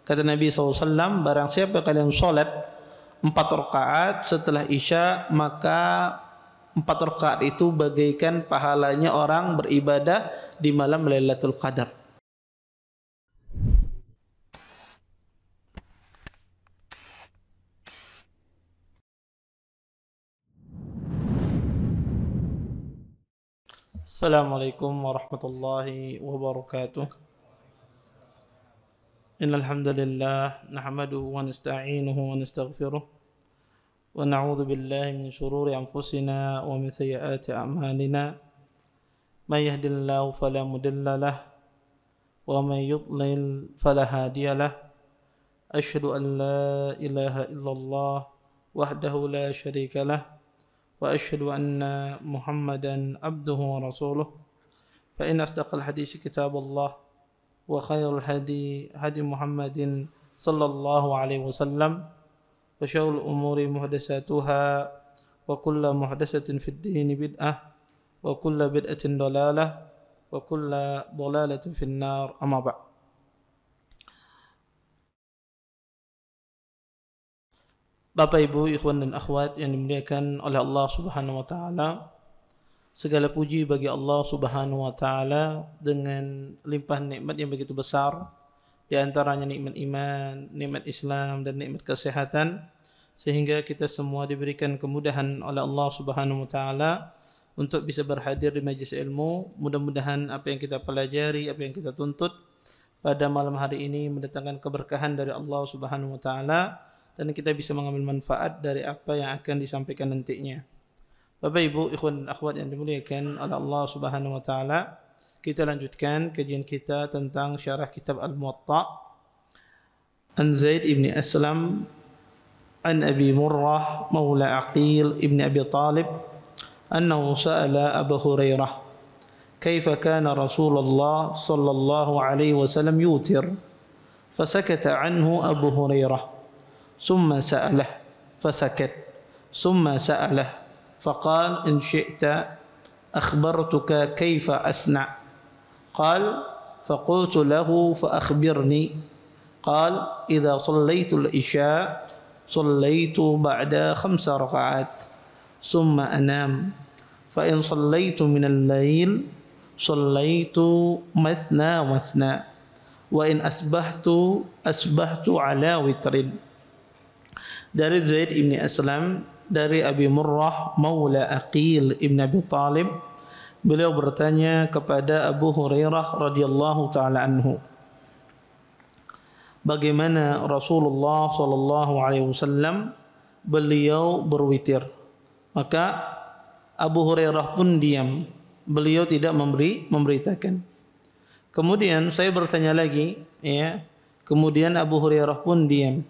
Kata Nabi SAW, barang siapa kalian sholat 4 rakaat setelah Isya, maka 4 rakaat itu bagaikan pahalanya orang beribadah di malam Lailatul Qadar. Assalamualaikum warahmatullahi wabarakatuh. Innal hamdalillah nahmaduhu wa nasta'inuhu wa nastaghfiruh wa na'udzu billahi min shururi anfusina wa min sayyiati a'malina. May yahdihillahu fala mudilla lahu wa may yudlil fala hadiya lahu. Asyhadu an la ilaha illallah wahdahu la syarika lahu wa asyhadu anna Muhammadan abduhu wa rasuluh. Fa in asdaqal hadits kitabullah wa khairul hadi hadi Muhammadin sallallahu alaihi wasallam wa syarrul umuri muhdatsatuha wa kullu muhdatsatin fid din bid'ah wa kullu bid'atin dalalah wa kullu dalalatin fin nar. Amma ba'd. Bapak Ibu, ikhwan dan akhwat yang dimuliakan oleh Allah Subhanahu wa taala, segala puji bagi Allah Subhanahu wa taala dengan limpahan nikmat yang begitu besar, di antaranya nikmat iman, nikmat Islam dan nikmat kesehatan, sehingga kita semua diberikan kemudahan oleh Allah Subhanahu wa taala untuk bisa berhadir di majlis ilmu. Mudah-mudahan apa yang kita pelajari, apa yang kita tuntut pada malam hari ini mendatangkan keberkahan dari Allah Subhanahu wa taala dan kita bisa mengambil manfaat dari apa yang akan disampaikan nantinya. Bapak Ibu, ikhwan dan akhwat yang dimuliakan oleh Allah Subhanahu wa taala, kita lanjutkan kajian kita tentang syarah kitab Al-Muwatta. An Zaid ibn Aslam an Abi Murrah maula Aqil ibn Abi Talib annahu sa'ala Abu Hurairah kaifa kana Rasulullah sallallahu alaihi wasallam yutir fasakata anhu Abu Hurairah thumma sa'alah fasakat thumma sa'alah فقال إن شئت أخبرتك كيف أصنع قال فقلت له فأخبرني قال إذا صليت العشاء صليت بعد 5 ركعات ثم أنام فإن صليت من الليل صليت مثنى مثنى وإن أصبحت على وتر. Dari Zaid ibn Aslam dari Abi Murrah maula Aqil ibn Abi Talib, beliau bertanya kepada Abu Hurairah radhiyallahu taala anhu, bagaimana Rasulullah sallallahu alaihi wasallam beliau berwitir. Maka Abu Hurairah pun diam, beliau tidak memberitakan. Kemudian saya bertanya lagi, ya. Kemudian Abu Hurairah pun diam.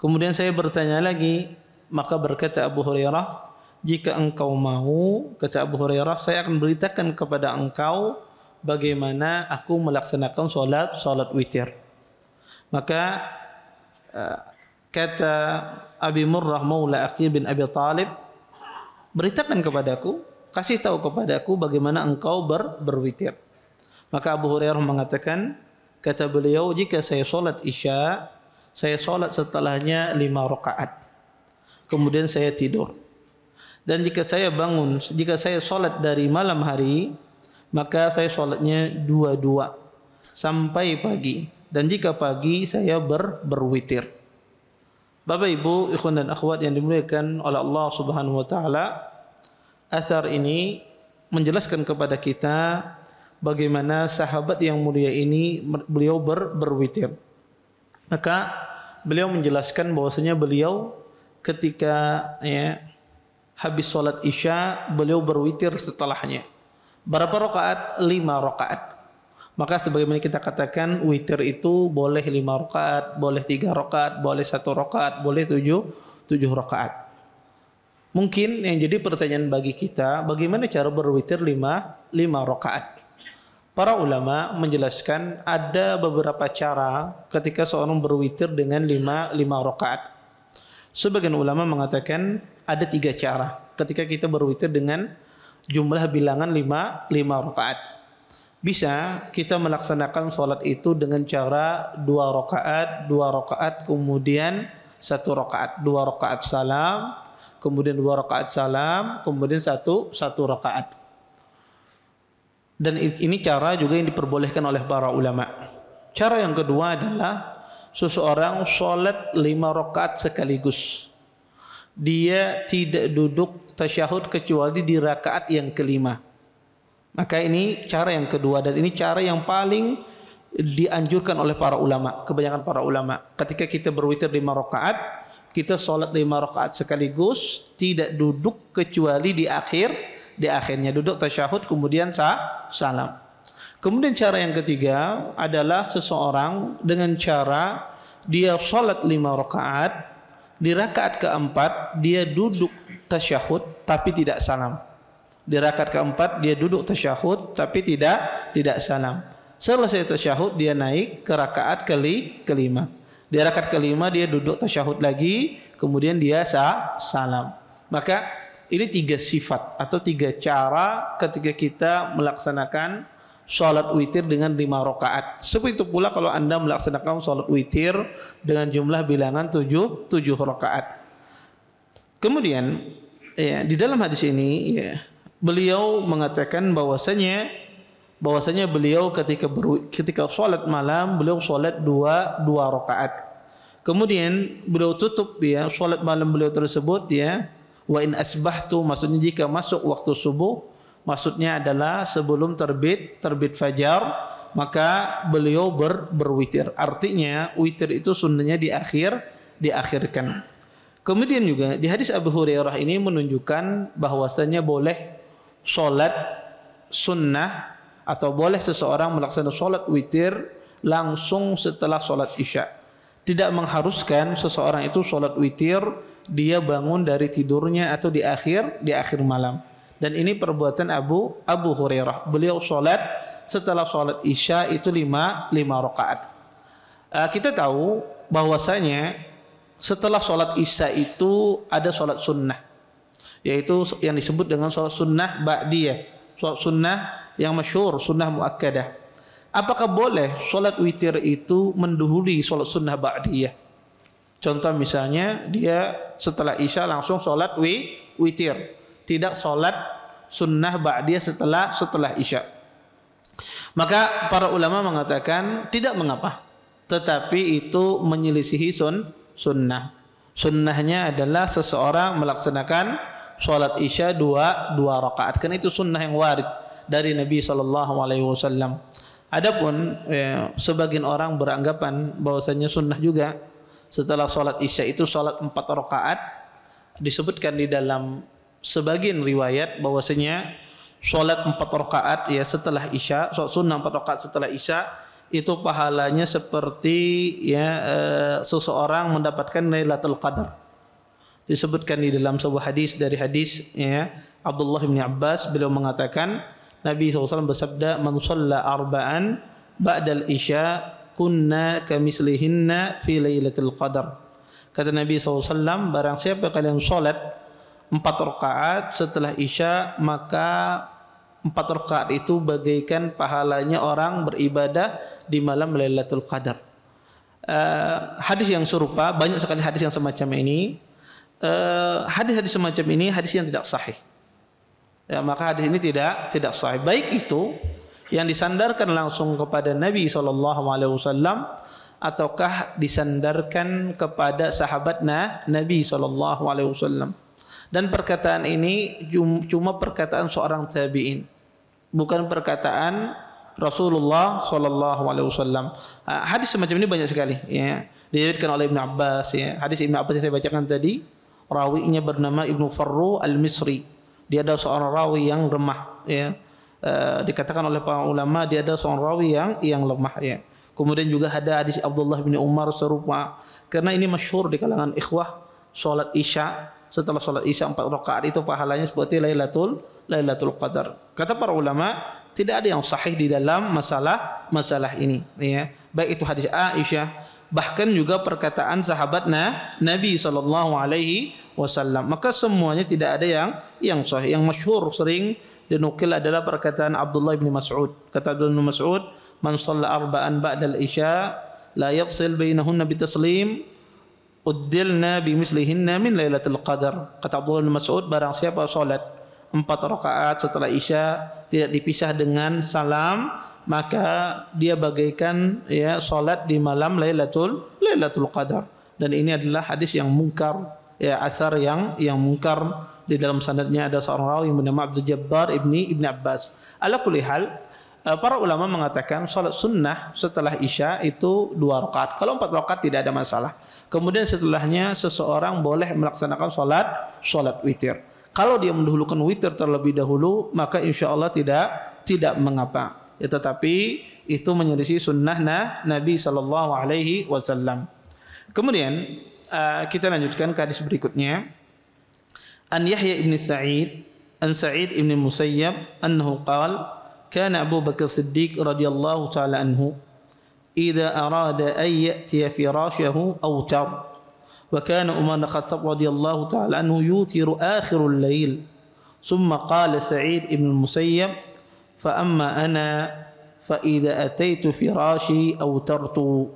Kemudian saya bertanya lagi, maka berkata Abu Hurairah, jika engkau mau, kata Abu Hurairah, saya akan beritakan kepada engkau bagaimana aku melaksanakan salat witir. Maka kata Abi Murrah maula Aqil bin Abi Talib, beritakan kepadaku, kasih tahu kepadaku bagaimana engkau berwitir. Maka Abu Hurairah mengatakan, kata beliau, jika saya salat Isya, saya salat setelahnya 5 rakaat. Kemudian saya tidur. Dan jika saya bangun, jika saya salat dari malam hari, maka saya salatnya 2-2 sampai pagi. Dan jika pagi saya berwitir. Bapak Ibu, ikhwan dan akhwat yang dimuliakan oleh Allah Subhanahu wa taala, athar ini menjelaskan kepada kita bagaimana sahabat yang mulia ini beliau berwitir. Maka beliau menjelaskan bahwasanya beliau ketika habis sholat Isya, beliau berwitir setelahnya. Berapa rakaat? 5 rakaat. Maka sebagaimana kita katakan, witir itu boleh 5 rakaat, boleh 3 rakaat, boleh 1 rakaat, boleh 7 rakaat. Mungkin yang jadi pertanyaan bagi kita, bagaimana cara berwitir 5 rakaat? Para ulama menjelaskan ada beberapa cara ketika seorang berwitir dengan 5 rakaat. Sebagian ulama mengatakan ada 3 cara ketika kita berwitir dengan jumlah bilangan 5 rakaat. Bisa kita melaksanakan sholat itu dengan cara 2 rakaat kemudian 1 rakaat, 2 rakaat salam, kemudian 2 rakaat salam, kemudian satu rakaat. Dan ini cara juga yang diperbolehkan oleh para ulama. Cara yang kedua adalah seseorang sholat 5 rakaat sekaligus. Dia tidak duduk tasyahud kecuali di rakaat yang kelima. Maka ini cara yang kedua, dan ini cara yang paling dianjurkan oleh para ulama, kebanyakan para ulama. Ketika kita berwitir 5 rakaat, kita sholat 5 rakaat sekaligus, tidak duduk kecuali di akhirnya duduk tasyahud kemudian salam. Kemudian cara yang ketiga adalah seseorang dengan cara dia sholat 5 rakaat, di rakaat keempat dia duduk tasyahud tapi tidak salam. Di rakaat keempat dia duduk tasyahud tapi tidak salam. Selesai tasyahud dia naik ke rakaat kelima. Di rakaat kelima dia duduk tasyahud lagi, kemudian dia salam. Maka ini 3 sifat atau 3 cara ketika kita melaksanakan sholat witir dengan 5 rakaat. Seperti itu pula kalau Anda melaksanakan sholat witir dengan jumlah bilangan 7 rakaat. Kemudian ya, di dalam hadis ini ya, beliau mengatakan bahwasanya beliau ketika sholat malam beliau sholat 2 rakaat. Kemudian beliau tutup ya sholat malam beliau tersebut ya, wa in asbahtu, maksudnya jika masuk waktu subuh, maksudnya adalah sebelum terbit fajar, maka beliau berwitir. Artinya witir itu sunnahnya diakhirkan. Kemudian juga di hadis Abu Hurairah ini menunjukkan bahwasanya boleh sholat sunnah atau boleh seseorang melaksanakan sholat witir langsung setelah sholat isya. Tidak mengharuskan seseorang itu sholat witir dia bangun dari tidurnya atau di akhir malam. Dan ini perbuatan Abu Hurairah. Beliau sholat setelah sholat isya itu 5 rakaat. Kita tahu bahwasanya setelah sholat isya itu ada sholat sunnah, yaitu yang disebut dengan sholat sunnah ba'diyah, sholat sunnah yang masyhur, sunnah muakkadah. Apakah boleh sholat witir itu mendahului sholat sunnah ba'diyah? Contoh misalnya dia setelah isya langsung sholat witir, tidak sholat sunnah ba'diyah setelah isya. Maka para ulama mengatakan tidak mengapa, tetapi itu menyelisihi sunnah. Sunnahnya adalah seseorang melaksanakan sholat isya 2 rakaat. Karena itu sunnah yang warid dari Nabi SAW. Adapun sebagian orang beranggapan bahwasanya sunnah juga setelah sholat isya itu sholat 4 rakaat. Disebutkan di dalam sebagian riwayat bahwasanya sholat 4 rakaat ya setelah isya, sholat sunnah 4 rakaat setelah isya itu pahalanya seperti ya seseorang mendapatkan Lailatul Qadar. Disebutkan di dalam sebuah hadis dari hadis ya Abdullah bin Abbas, beliau mengatakan Nabi SAW bersabda, "Man shalla arba'an ba'dal isya kunna kamislihinna fi Lailatul Qadar." Kata Nabi SAW, barang siapa kalian sholat 4 rakaat setelah isya, maka 4 rakaat itu bagaikan pahalanya orang beribadah di malam Lailatul Qadar. Hadis yang serupa, banyak sekali hadis yang semacam ini. Hadis-hadis semacam ini hadis yang tidak sahih. Ya, maka hadis ini tidak sahih. Baik itu yang disandarkan langsung kepada Nabi SAW ataukah disandarkan kepada sahabat Nabi SAW. Dan perkataan ini cuma perkataan seorang tabi'in, bukan perkataan Rasulullah SAW. Hadis semacam ini banyak sekali ya, diriwayatkan oleh Ibnu Abbas ya. Hadis Ibnu Abbas yang saya bacakan tadi, rawinya bernama Ibnu Farru Al-Misri. Dia adalah seorang rawi yang lemah ya. Dikatakan oleh para ulama dia adalah seorang rawi yang lemah ya. Kemudian juga ada hadis Abdullah bin Umar serupa. Karena ini masyhur di kalangan ikhwah, salat isya, setelah salat isya 4 rakaat itu pahalanya seperti Lailatul Qadar. Kata para ulama, tidak ada yang sahih di dalam masalah ini ya. Baik itu hadis Aisyah, bahkan juga perkataan sahabat Nabi SAW. Maka semuanya tidak ada yang sahih. Yang masyhur sering dinukil adalah perkataan Abdullah bin Mas'ud. Kata Abdullah bin Mas'ud, "Man shalla arba'an ba'dal isya la yafsil bainahunna bitaslim uddilna bimislihinna min lailatul qadar." Kata Abdullah bin Mas'ud, barang siapa salat 4 rakaat setelah isya tidak dipisah dengan salam, maka dia bagaikan ya salat di malam Lailatul Qadar. Dan ini adalah hadis yang mungkar, ya asar yang mungkar. Di dalam sanadnya ada seorang rawi yang bernama Abdul Jabbar ibni Abbas. Ala kulli hal, para ulama mengatakan salat sunnah setelah isya itu 2 rakaat. Kalau 4 rakaat tidak ada masalah. Kemudian setelahnya seseorang boleh melaksanakan salat witir. Kalau dia mendahulukan witir terlebih dahulu, maka insya Allah tidak mengapa. Ya, tetapi itu menyelisih sunnah Nabi sallallahu alaihi wasallam. Kemudian kita lanjutkan ke hadis berikutnya. An Yahya ibn Sa'id, an Sa'id ibn Musayyab, annahu qala, kana Abu Bakar Siddiq radhiyallahu ta'ala anhu, idza arada an ya'tiya firashahu awtar, wa kana Umar bin Khattab radhiyallahu ta'ala anhu yutiru akhirul lail. Thumma qala Sa'id ibn Musayyab, fa amma ana fa idza ataitu firashi awtartu.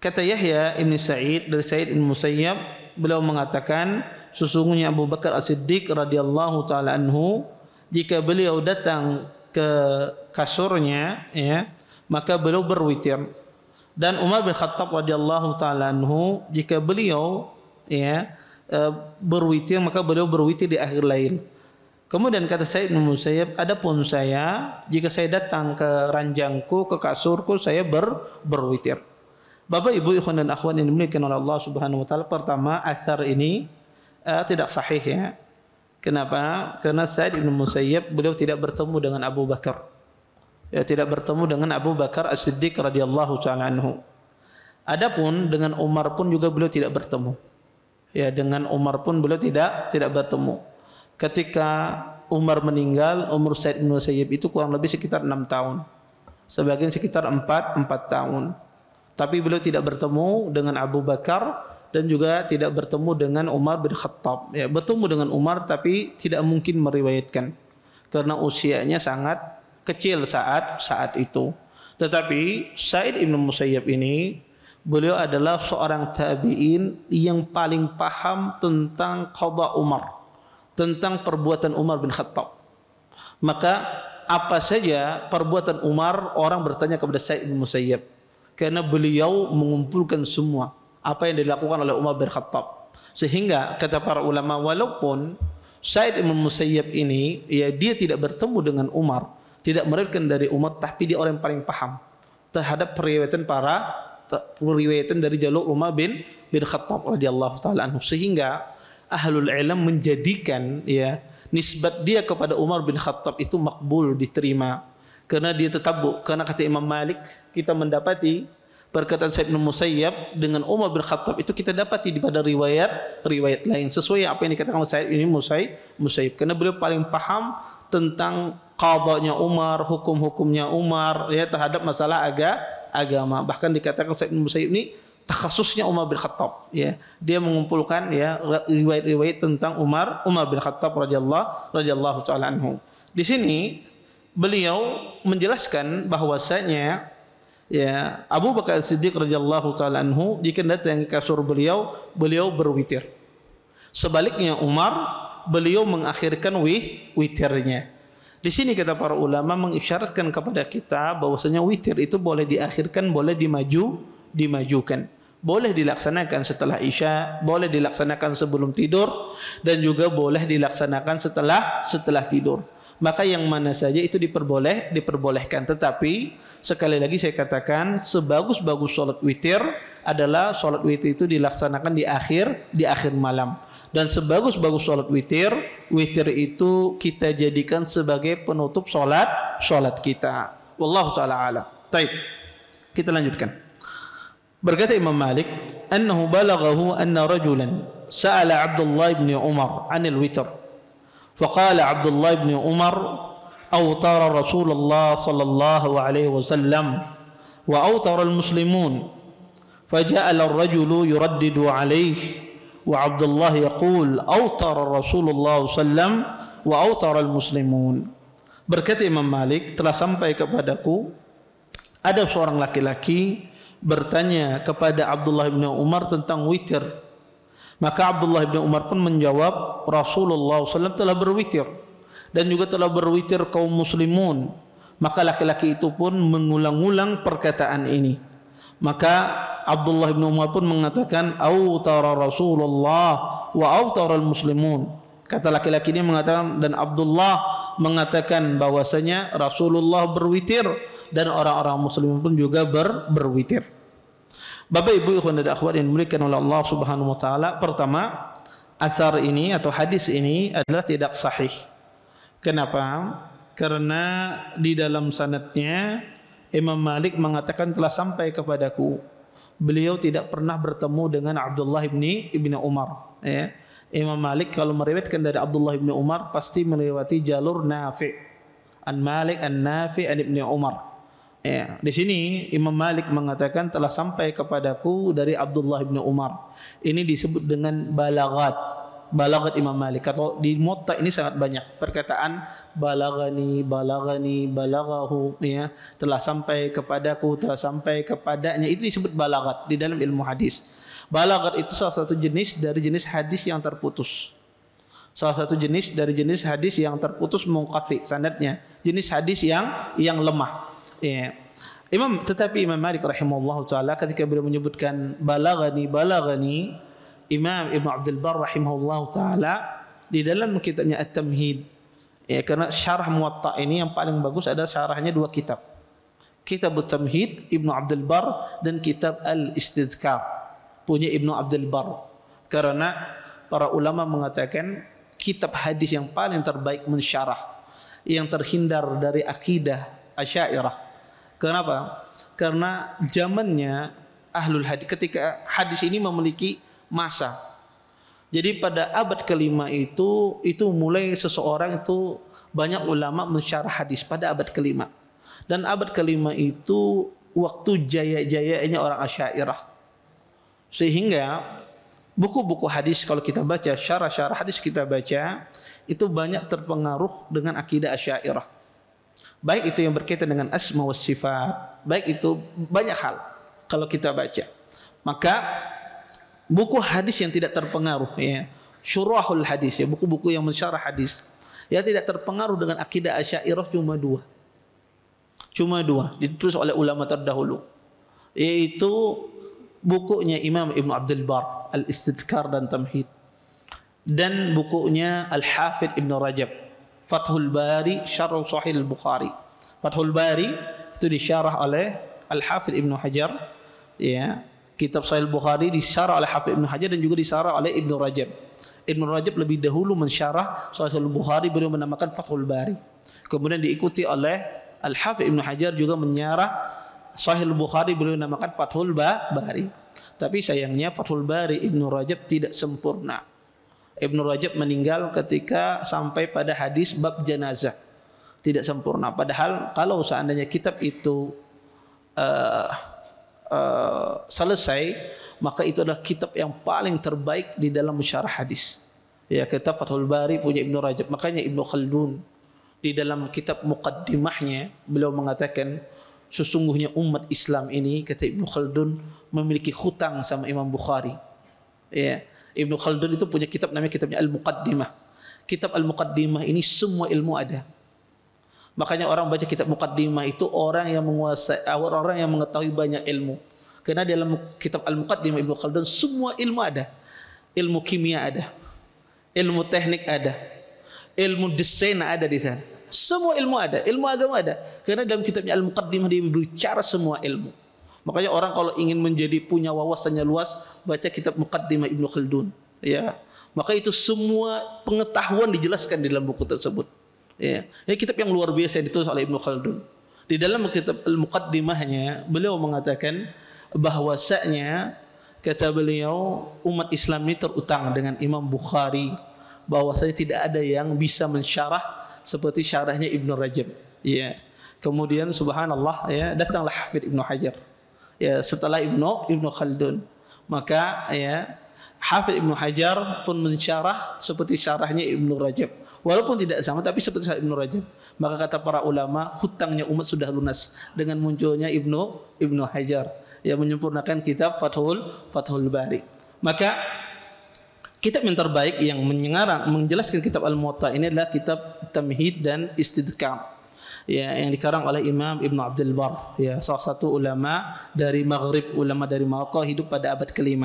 Kata Yahya ibn Sa'id dari Sa'id ibn Musayyab, beliau mengatakan, sesungguhnya Abu Bakar As-Siddiq radhiyallahu taala anhu, jika beliau datang ke kasurnya, ya, maka beliau berwitir. Dan Umar bin Khattab radhiyallahu taala anhu, jika beliau ya berwitir, maka beliau berwitir di akhir lail. Kemudian kata Sa'id bin Musayyab, adapun saya, jika saya datang ke ranjangku, ke kasurku, saya berwitir. Bapak Ibu ikhwan dan akhwat yang dimuliakan oleh Allah Subhanahu wa taala, pertama athar ini tidak sahih ya. Kenapa? Karena Sa'id bin Musayyab beliau tidak bertemu dengan Abu Bakar. Ya, tidak bertemu dengan Abu Bakar As-Siddiq radhiyallahu taala anhu. Adapun dengan Umar pun juga beliau tidak bertemu. Ya, dengan Umar pun beliau tidak bertemu. Ketika Umar meninggal, umur Sa'id bin Musayyab itu kurang lebih sekitar 6 tahun. Sebagian sekitar 4 tahun. Tapi beliau tidak bertemu dengan Abu Bakar dan juga tidak bertemu dengan Umar bin Khattab. Ya, bertemu dengan Umar tapi tidak mungkin meriwayatkan karena usianya sangat kecil saat itu. Tetapi Sa'id bin Musayyab ini, beliau adalah seorang tabi'in yang paling paham tentang qada Umar, tentang perbuatan Umar bin Khattab. Maka apa saja perbuatan Umar, orang bertanya kepada Sa'id bin Musayyab, karena beliau mengumpulkan semua apa yang dilakukan oleh Umar bin Khattab. Sehingga kata para ulama, walaupun Sa'id bin Musayyab ini ya dia tidak bertemu dengan Umar, tidak meriwayatkan dari Umar, tapi dia orang yang paling paham terhadap periwayatan dari jalur Umar bin Khattab radhiyallahu taala anhu, sehingga ahlul ilm menjadikan ya nisbat dia kepada Umar bin Khattab itu makbul, diterima, karena dia tatabbu. Karena kata Imam Malik, kita mendapati perkataan Sa'id bin Musayyab dengan Umar bin Khattab itu kita dapati pada riwayat lain, sesuai apa yang dikatakan oleh Sa'id bin Musayyab, karena beliau paling paham tentang qadanya Umar, hukum-hukumnya Umar ya terhadap masalah agama. Bahkan dikatakan Sa'id bin Musayyab ini takhasusnya Umar bin Khattab, ya. Dia mengumpulkan ya riwayat-riwayat tentang Umar bin Khattab radhiyallahu taala anhu. Di sini beliau menjelaskan bahwasanya ya Abu Bakar Siddiq radhiyallahu taala anhu jika datang ke kasur beliau berwitir. Sebaliknya Umar, beliau mengakhirkan witirnya. Di sini kata para ulama mengisyaratkan kepada kita bahwasanya witir itu boleh diakhirkan, boleh dimajukan. Boleh dilaksanakan setelah Isya, boleh dilaksanakan sebelum tidur, dan juga boleh dilaksanakan setelah tidur. Maka yang mana saja itu diperbolehkan. Tetapi sekali lagi saya katakan, sebagus-bagus sholat witir adalah sholat witir itu dilaksanakan di akhir malam. Dan sebagus-bagus sholat witir itu kita jadikan sebagai penutup sholat kita. Wallahu ta'ala alam. Baik, kita lanjutkan. Berkata Imam Malik, annahu balaghahu anna rajulan sa'ala Abdullah ibn Umar 'anil witr. فقال عبد الله بن عمر أوتر رسول الله صلى الله عليه وسلم وأوتر المسلمون فجعل الرجل يردد عليه وعبد الله يقول أوتر رسول الله صلى الله عليه وسلم wa awtaral muslimun. Berkata Imam Malik, telah sampai kepadaku ada seorang laki-laki bertanya kepada Abdullah bin Umar tentang witir. Maka Abdullah bin Umar pun menjawab, Rasulullah SAW telah berwitir dan juga telah berwitir kaum muslimun. Maka laki-laki itu pun mengulang-ulang perkataan ini. Maka Abdullah bin Umar pun mengatakan, autara Rasulullah wa autara muslimun. Kata laki-laki ini mengatakan, dan Abdullah mengatakan bahwasanya Rasulullah berwitir dan orang-orang muslimin pun juga berwitir. Bapak Ibu ikhwan dan akhwat yang dimuliakan oleh Allah Subhanahu wa taala, pertama, asar ini atau hadis ini adalah tidak sahih. Kenapa? Karena di dalam sanadnya Imam Malik mengatakan telah sampai kepadaku. Beliau tidak pernah bertemu dengan Abdullah ibn Umar. Ya. Imam Malik kalau meriwayatkan dari Abdullah ibn Umar pasti melewati jalur Nafi'. An Malik, an Nafi', an Ibn Umar. Ya. Di sini Imam Malik mengatakan telah sampai kepadaku dari Abdullah ibn Umar. Ini disebut dengan balagat. Balagat Imam Malik. Atau di Muwatta ini sangat banyak perkataan balagani, balagani, balagahu, ya, telah sampai kepadaku, telah sampai kepadanya. Itu disebut balagat di dalam ilmu hadis. Balagat itu salah satu jenis dari jenis hadis yang terputus. Salah satu jenis dari jenis hadis yang terputus munqati sanadnya. Jenis hadis yang lemah. Ya. Tetapi Imam Malik rahimahullah taala ketika beliau menyebutkan balagani, Imam Ibn Abdul Bar rahimahullah taala di dalam kitabnya At-Tamhid, ya, karena syarah Muwatta ini yang paling bagus ada syarahnya dua kitab. Kitab At-Tamhid Ibn Abdul Bar dan kitab Al-Istidkar punya Ibn Abdul Bar. Karena para ulama mengatakan kitab hadis yang paling terbaik mensyarah, yang terhindar dari akidah Asy'ariyah. Kenapa? Karena zamannya ahlul hadis, ketika hadis ini memiliki masa. Jadi pada abad kelima itu mulai seseorang itu banyak ulama mensyarah hadis pada abad kelima. Dan abad kelima itu waktu jaya-jayanya orang Asy'ariyah. Sehingga buku-buku hadis kalau kita baca, syarah-syarah hadis kita baca, itu banyak terpengaruh dengan akidah Asy'ariyah. Baik itu yang berkaitan dengan asma wa sifat, baik itu banyak hal kalau kita baca. Maka buku hadis yang tidak terpengaruh, ya, syurahul hadis, ya, buku-buku yang mensyarah hadis, ya, tidak terpengaruh dengan akidah Asy'ariyah cuma dua ditulis oleh ulama terdahulu, yaitu bukunya Imam Ibn Abdul Bar Al-Istidkar dan Tamhid, dan bukunya Al-Hafidh Ibn Rajab Fathul Bari Syarh Sahih Al-Bukhari. Fathul Bari itu disyarah oleh Al-Hafidh Ibn Hajar, ya. Kitab Sahih Bukhari disyarah oleh Hafidh Ibn Hajar dan juga disyarah oleh Ibn Rajab. Ibn Rajab lebih dahulu mensyarah Sahih Bukhari, beliau menamakan Fathul Bari. Kemudian diikuti oleh Al-Hafidh Ibn Hajar juga menyarah Sahih Bukhari, beliau menamakan Fathul Bari. Tapi sayangnya Fathul Bari Ibn Rajab tidak sempurna. Ibn Rajab meninggal ketika sampai pada hadis bab jenazah. Tidak sempurna. Padahal kalau seandainya kitab itu selesai, maka itu adalah kitab yang paling terbaik di dalam syarah hadis. Ya, kitab Fathul Bari punya Ibn Rajab. Makanya Ibn Khaldun di dalam kitab muqaddimahnya beliau mengatakan sesungguhnya umat Islam ini, kata Ibn Khaldun, memiliki hutang sama Imam Bukhari. Ya, Ibn Khaldun itu punya kitab namanya kitabnya Al-Muqaddimah. Kitab Al-Muqaddimah ini semua ilmu ada. Makanya orang baca kitab Muqaddimah itu orang yang menguasai, orang yang mengetahui banyak ilmu. Karena dalam kitab Al-Muqaddimah Ibn Khaldun semua ilmu ada. Ilmu kimia ada, ilmu teknik ada, ilmu desain ada di sana. Semua ilmu ada, ilmu agama ada. Karena dalam kitabnya Al-Muqaddimah dia bicara semua ilmu. Makanya orang kalau ingin menjadi punya wawasannya luas, baca kitab Muqaddimah Ibn Khaldun. Ya, maka itu semua pengetahuan dijelaskan di dalam buku tersebut. Ya, ini kitab yang luar biasa ditulis oleh Ibn Khaldun. Di dalam kitab Al-Muqaddimahnya beliau mengatakan bahwasanya, kata beliau, umat Islam ini terutang dengan Imam Bukhari, bahwasanya tidak ada yang bisa mensyarah seperti syarahnya Ibn Rajab. Ya. Kemudian subhanallah, ya, datanglah Hafidh Ibn Hajar. Ya, setelah Ibn Khaldun, maka ya Hafidh Ibn Hajar pun mensyarah seperti syarahnya Ibn Rajab. Walaupun tidak sama, tapi seperti Ibnu Rajab. Maka kata para ulama, hutangnya umat sudah lunas dengan munculnya Ibnu Hajar yang menyempurnakan kitab Fathul Bari. Maka kitab yang terbaik yang menjelaskan kitab Al-Muwatta ini adalah kitab Tamhid dan Istidkam, ya, yang dikarang oleh Imam Ibnu Abdul Bar, ya, salah satu ulama dari Maghrib, ulama dari Maroko, hidup pada abad ke-5.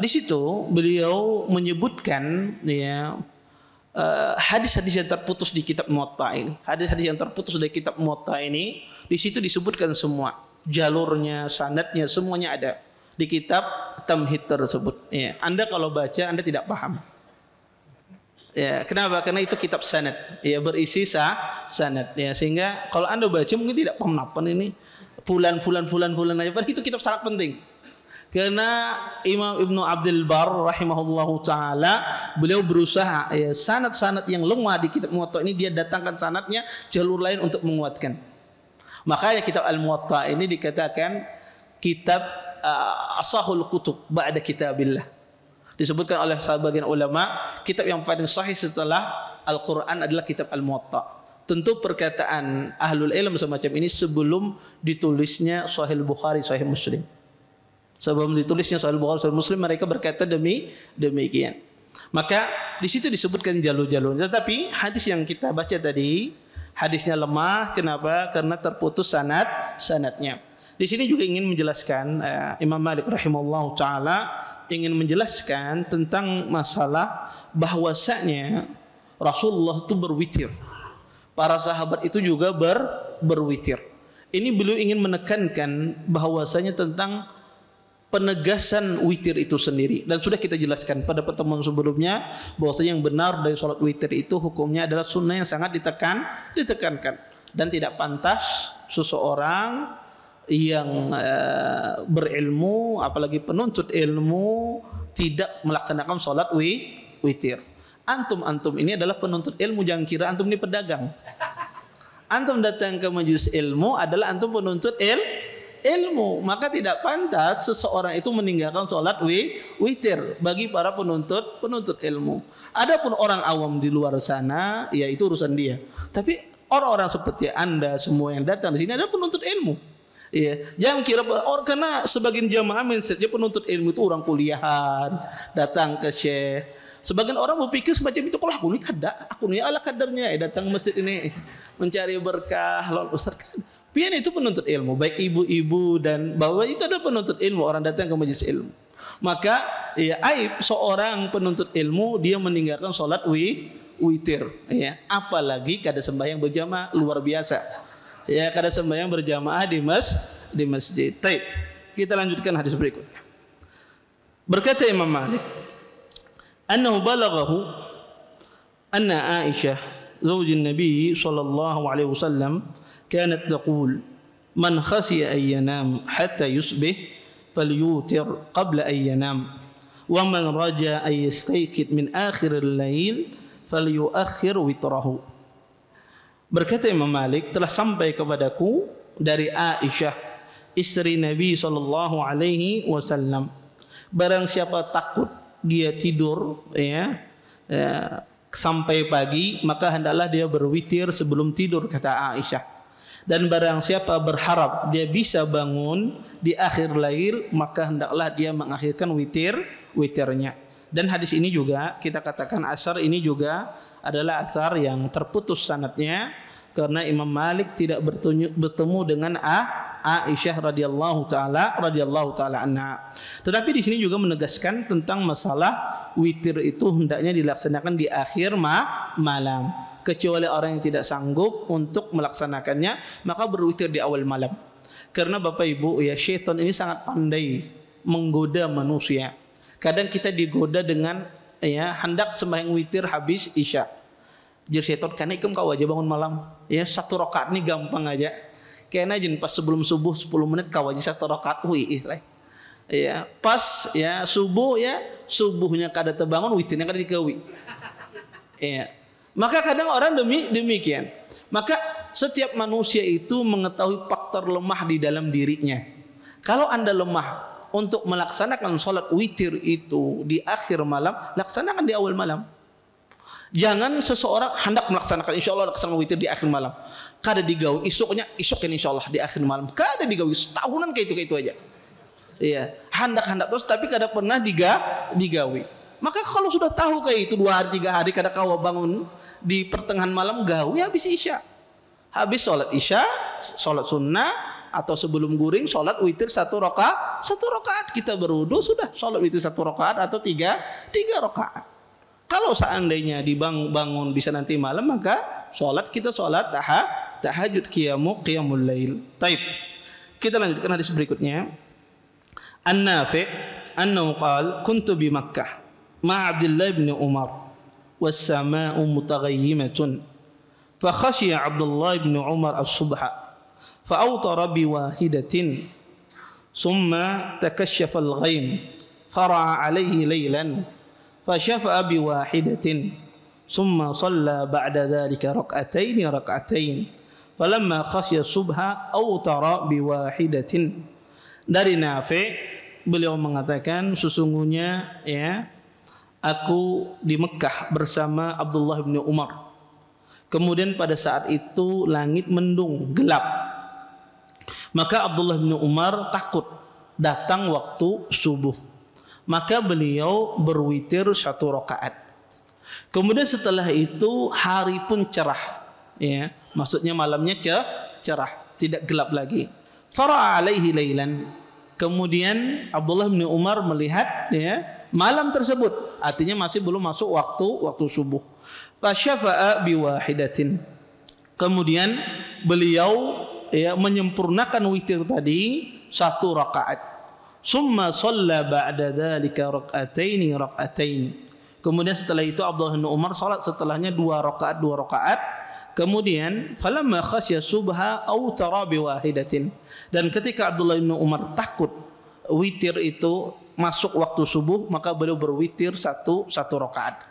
Di situ beliau menyebutkan, ya, hadis-hadis yang terputus di kitab Muwatta ini. Hadis-hadis yang terputus dari kitab Muwatta ini, di situ disebutkan semua jalurnya, sanadnya, semuanya ada di kitab Tamhid tersebut. Ya, Anda kalau baca Anda tidak paham. Ya, kenapa? Karena itu kitab sanad, ya, berisi sanad. Ya, sehingga kalau Anda baca mungkin tidak paham apa ini. Fulan aja. Padahal itu kitab sangat penting. Karena Imam Ibnu Abdul Bar rahimahullahu taala, beliau berusaha, ya, sanad-sanad yang lemah di kitab Muwatta ini dia datangkan sanadnya jalur lain untuk menguatkan. Makanya kitab Al-Muwatta ini dikatakan kitab asahul kutub ba'da kitabillah. Disebutkan oleh sebagian ulama, kitab yang paling sahih setelah Al-Quran adalah kitab Al-Muwatta. Tentu perkataan ahlul ilm semacam ini sebelum ditulisnya Sahih Bukhari, Sahih Muslim. Sebelum ditulisnya Sahih Bukhari, Sahih Muslim, mereka berkata demikian. Maka di situ disebutkan jalur-jalurnya. Tetapi hadis yang kita baca tadi, hadisnya lemah. Kenapa? Karena terputus sanadnya. Di sini juga ingin menjelaskan, Imam Malik rahimahullah taala ingin menjelaskan tentang masalah bahwasanya Rasulullah itu berwitir. Para sahabat itu juga berwitir. Ini beliau ingin menekankan bahwasanya tentang penegasan witir itu sendiri, dan sudah kita jelaskan pada pertemuan sebelumnya bahwasanya yang benar dari sholat witir itu hukumnya adalah sunnah yang sangat ditekankan, dan tidak pantas seseorang yang berilmu, apalagi penuntut ilmu, tidak melaksanakan sholat witir. Antum ini adalah penuntut ilmu, jangan kira antum ini pedagang. Antum datang ke majelis ilmu adalah antum penuntut ilmu, maka tidak pantas seseorang itu meninggalkan sholat witir bagi para penuntut ilmu. Adapun orang awam di luar sana, ya itu urusan dia. Tapi orang-orang seperti Anda semua yang datang di sini adalah penuntut ilmu. Ya, jangan kira karena sebagian jamaah mindsetnya penuntut ilmu itu orang kuliahan, datang ke syekh. Sebagian orang berpikir semacam itu, kalau aku ini ala kadarnya, datang masjid ini mencari berkah, lawan ustaz kan. Pian itu penuntut ilmu, baik ibu-ibu dan bapak itu ada penuntut ilmu, orang datang ke majelis ilmu. Maka ya aib seorang penuntut ilmu dia meninggalkan sholat witir, ya, apalagi kada sembahyang berjamaah, luar biasa. Ya, kada sembahyang berjamaah di masjid. Baik, kita lanjutkan hadis berikutnya. Berkata Imam Malik, annahu balaghahu anna Aisyah zaujin Nabi sallallahu alaihi wasallam كانت تقول من خشي أن ينام حتى يصبح فليوتر قبل أن ينام ومن رجا أن يستيقظ من آخر الليل فليؤخر وتره. Berkata Imam Malik, telah sampai kepadaku dari Aisyah istri Nabi sallallahu alaihi wasallam, barang siapa takut dia tidur, ya, sampai pagi, maka hendaklah dia berwitir sebelum tidur, kata Aisyah. Dan barang siapa berharap dia bisa bangun di akhir lail, maka hendaklah dia mengakhirkan witirnya. Dan hadis ini juga kita katakan asar ini juga adalah asar yang terputus sanadnya, karena Imam Malik tidak bertemu dengan Aisyah radhiyallahu taala anha. Tetapi di sini juga menegaskan tentang masalah witir itu hendaknya dilaksanakan di akhir malam. Kecuali orang yang tidak sanggup untuk melaksanakannya, maka berwitir di awal malam. Karena Bapak Ibu, ya, syaitan ini sangat pandai menggoda manusia. Kadang kita digoda dengan, ya, hendak sembahyang witir habis isya. Jadi syaitan kan ikem kau aja bangun malam, ya, 1 rakaat ini gampang aja. Kayaknya aja pas sebelum subuh 10 menit kau aja 1 rakaat, ya, pas ya subuh, ya, subuhnya kada terbangun, witirnya kada dikawi. Ya. Maka kadang orang demikian. Maka setiap manusia itu mengetahui faktor lemah di dalam dirinya. Kalau Anda lemah untuk melaksanakan sholat witir itu di akhir malam, laksanakan di awal malam. Jangan seseorang hendak melaksanakan insya Allah laksanakan witir di akhir malam. Kada digawi isuknya isuk ini insya Allah di akhir malam. Kada digawi setahunan kayak itu aja. Iya, hendak terus tapi kada pernah digawi. Maka kalau sudah tahu kayak itu 2 hari 3 hari kada kau bangun di pertengahan malam gawi habis isya. Habis sholat isya, sholat sunnah atau sebelum guring sholat witir 1 rakaat kita berwudu sudah sholat witir 1 rakaat atau 3 rakaat. Kalau seandainya bangun bisa nanti malam maka kita sholat tahajud qiyamul lail. Taib. Kita lanjutkan hadis berikutnya. An-Nafi' annahu qala kuntu bi Makkah ma Abdullah bin Umar was samaa'u mutaghayyimatun fa khashiya Abdullah bin Umar as-subha fa awtara bi wahidatin thumma takashshafa al-ghaym fara'a alayhi laylan فشفع بواحدة ثم صلى بعد ذلك ركعتين فلما خشي الصبح أوتر بواحدة. Dari Nafi' beliau mengatakan sesungguhnya ya aku di Mekah bersama Abdullah bin Umar. Kemudian pada saat itu langit mendung gelap. Maka Abdullah bin Umar takut datang waktu subuh. Maka beliau berwitir 1 rakaat. Kemudian setelah itu hari pun cerah, ya, maksudnya malamnya cerah, tidak gelap lagi. Fara'a alaihi lailan. Kemudian Abdullah bin Umar melihat ya malam tersebut, artinya masih belum masuk waktu subuh. Fasyafa'a biwahidatin. Kemudian beliau ya menyempurnakan witir tadi 1 rakaat. Summa shalla ba'da dzalika rak'atain. Kemudian setelah itu Abdullah bin Umar salat setelahnya 2 rakaat. Kemudian falamma khasya subha autara biwahidatin. Dan ketika Abdullah bin Umar takut witir itu masuk waktu subuh, maka beliau berwitir 1 rakaat.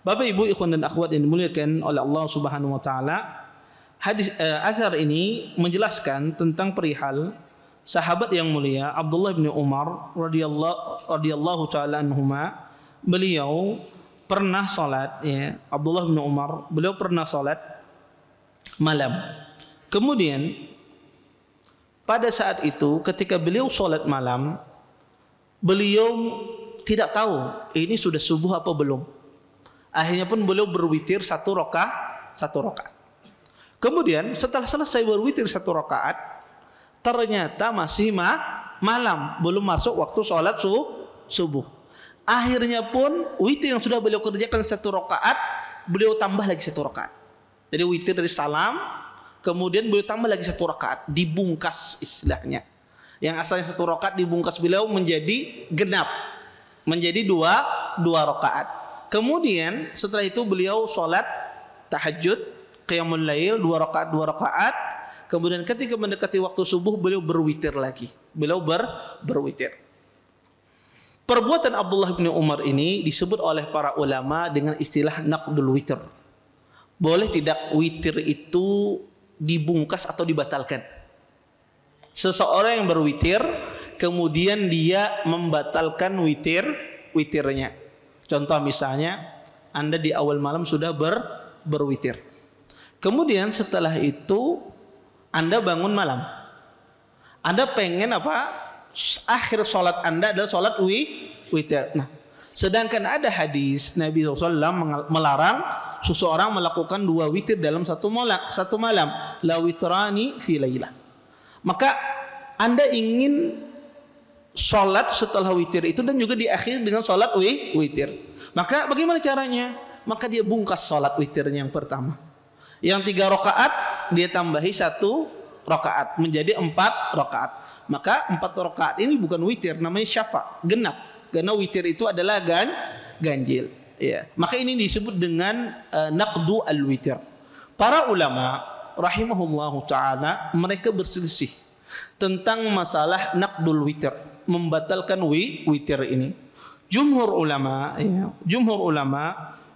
Bapak Ibu ikhwan dan akhwat yang dimuliakan oleh Allah Subhanahu wa taala, hadis athar ini menjelaskan tentang perihal sahabat yang mulia Abdullah bin Umar radhiyallahu taala anhuma. Beliau pernah salat ya, Abdullah bin Umar beliau pernah salat malam. Kemudian pada saat itu ketika beliau salat malam, beliau tidak tahu ini sudah subuh apa belum. Akhirnya pun beliau berwitir 1 rakaat. Kemudian setelah selesai berwitir 1 rakaat, ternyata masih malam, belum masuk waktu sholat subuh. Akhirnya pun witir yang sudah beliau kerjakan 1 rakaat, beliau tambah lagi 1 rakaat. Jadi witir dari salam, kemudian beliau tambah lagi 1 rakaat, dibungkas istilahnya. Yang asalnya 1 rakaat dibungkas beliau menjadi genap, menjadi 2 rakaat. Kemudian setelah itu beliau sholat tahajud qiyamul lail 2 rakaat. Kemudian ketika mendekati waktu subuh beliau berwitir lagi. Beliau berwitir. Perbuatan Abdullah bin Umar ini disebut oleh para ulama dengan istilah naqdul witir. Boleh tidak witir itu dibungkas atau dibatalkan? Seseorang yang berwitir kemudian dia membatalkan witirnya. Contoh misalnya Anda di awal malam sudah berwitir. Kemudian setelah itu Anda bangun malam. Anda pengen apa? Akhir sholat Anda adalah sholat witir. Nah, sedangkan ada hadis Nabi SAW melarang seseorang melakukan 2 witir dalam satu malam. La witrani fi lailah. Maka Anda ingin sholat setelah witir itu dan juga diakhiri dengan sholat witir. Maka bagaimana caranya? Maka dia bungkas sholat witirnya yang pertama. Yang 3 rakaat dia tambahi 1 rakaat menjadi 4 rakaat. Maka 4 rakaat ini bukan witir, namanya syafa, genap. Karena witir itu adalah ganjil. Ya. Maka ini disebut dengan naqdu al-witir. Para ulama rahimahullahu taala mereka berselisih tentang masalah naqdul witir, membatalkan witir ini. Jumhur ulama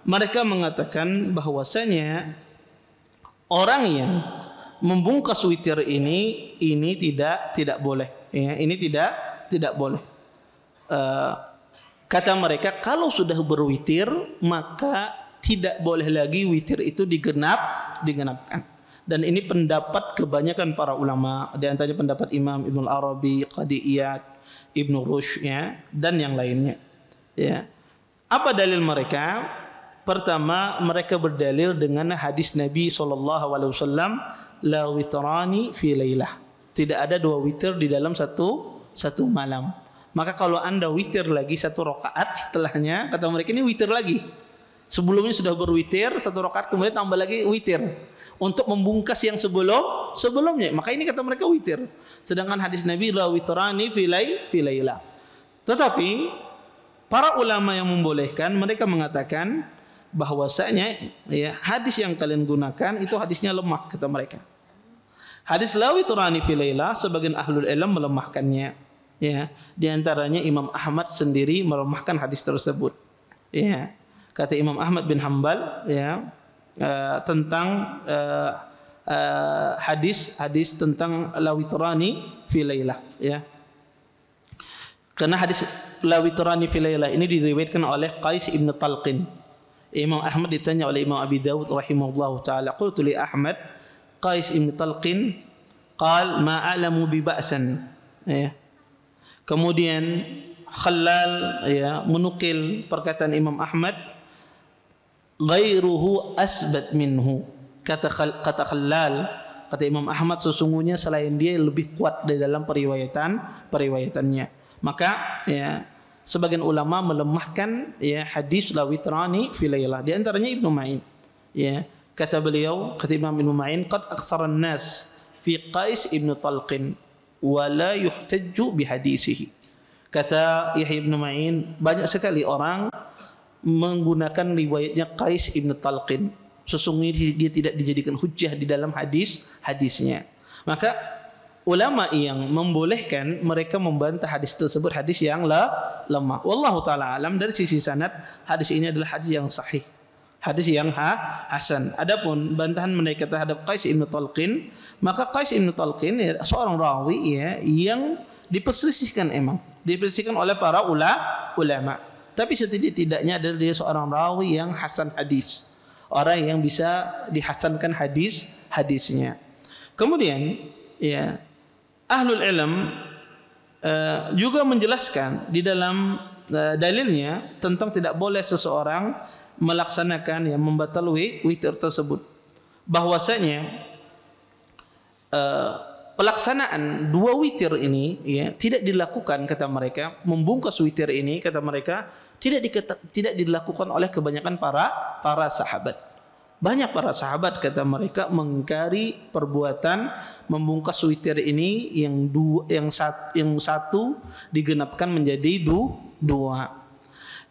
mereka mengatakan bahwasanya orang yang membungkas witir ini tidak boleh. Ya, ini tidak boleh. Kata mereka kalau sudah berwitir maka tidak boleh lagi witir itu digenapkan. Dan ini pendapat kebanyakan para ulama, di antaranya pendapat Imam Ibnu Arabi, Qadi Iyad, Ibnu Rushd ya, dan yang lainnya. Ya. Apa dalil mereka? Pertama, mereka berdalil dengan hadis Nabi SAW, la witrani fi lailah. Tidak ada dua witir di dalam satu malam. Maka kalau anda witir lagi 1 rakaat setelahnya, kata mereka ini witir lagi. Sebelumnya sudah berwitir 1 rakaat, kemudian tambah lagi witir untuk membungkas yang sebelumnya. Maka ini kata mereka witir. Sedangkan hadis Nabi la witrani fi lailah. Tetapi para ulama yang membolehkan, mereka mengatakan bahwasanya ya, hadis yang kalian gunakan itu hadisnya lemah, kata mereka. Hadis la witrani fi lailah, sebagian ahlul ilm melemahkannya. Ya, di antaranya Imam Ahmad sendiri melemahkan hadis tersebut. Ya, kata Imam Ahmad bin Hanbal ya, tentang hadis tentang la witrani fi lailah ya. Karena hadis la witrani fi lailah ini diriwayatkan oleh Qais ibn Talqin. Imam Ahmad ditanya oleh Imam Abi Dawud rahimahullahu taala, qultu li Ahmad, Qais ibn Talqin qal ma a'lamu bi ba'san ya. Kemudian Khalal ya menukil perkataan Imam Ahmad, ghairuhu asbat minhu. Kata Khalal, kata Imam Ahmad, sesungguhnya selain dia lebih kuat di dalam periwayatannya. Maka ya sebagian ulama melemahkan ya hadis la witrani fi lailah, di antaranya Ibnu Ma'in. Ya, kata beliau, kata Imam Ibnu Ma'in, qad aktsaran nas fi Qais ibn Talqin wa la yuhtajju bi hadisihi. Kata Yahya Ibnu Ma'in, banyak sekali orang menggunakan riwayatnya Qais ibn Talqin, sesungguhnya dia tidak dijadikan hujjah di dalam hadisnya. Maka ulama yang membolehkan, mereka membantah hadis tersebut hadis yang lemah. Wallahu taala alam, dari sisi sanad hadis ini adalah hadis yang sahih, hadis yang hasan. Adapun bantahan mereka terhadap Qais ibn Talqin, maka Qais ibn Talqin ya, seorang rawi ya, yang diperselisihkan oleh para ulama. Tapi setidak-tidaknya adalah dia seorang rawi yang hasan hadis, orang yang bisa dihasankan hadisnya. Kemudian ya, ahlul ilm juga menjelaskan di dalam dalilnya tentang tidak boleh seseorang melaksanakan yang membatalkan witir tersebut, bahwasanya pelaksanaan 2 witir ini ya tidak dilakukan, kata mereka, membungkas witir ini, kata mereka, tidak dilakukan oleh kebanyakan para sahabat. Banyak para sahabat, kata mereka, mengingkari perbuatan membungkas witir ini yang satu digenapkan menjadi 2.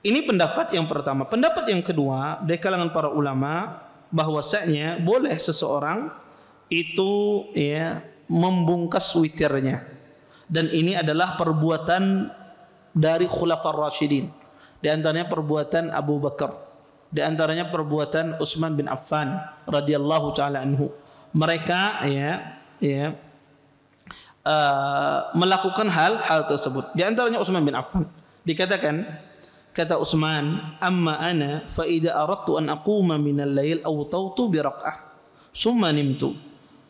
Ini pendapat yang pertama. Pendapat yang kedua dari kalangan para ulama, bahwasanya boleh seseorang itu ya membungkas witirnya, dan ini adalah perbuatan dari Khulafaur Rasyidin, di antaranya perbuatan Abu Bakar, di antaranya perbuatan Utsman bin Affan radhiyallahu taala anhu. Mereka melakukan hal tersebut. Di antaranya Utsman bin Affan, dikatakan, kata Utsman, amma ana fa idza aradtu an aquma min al-lail aw tawtu bi raq'ah summa nimtu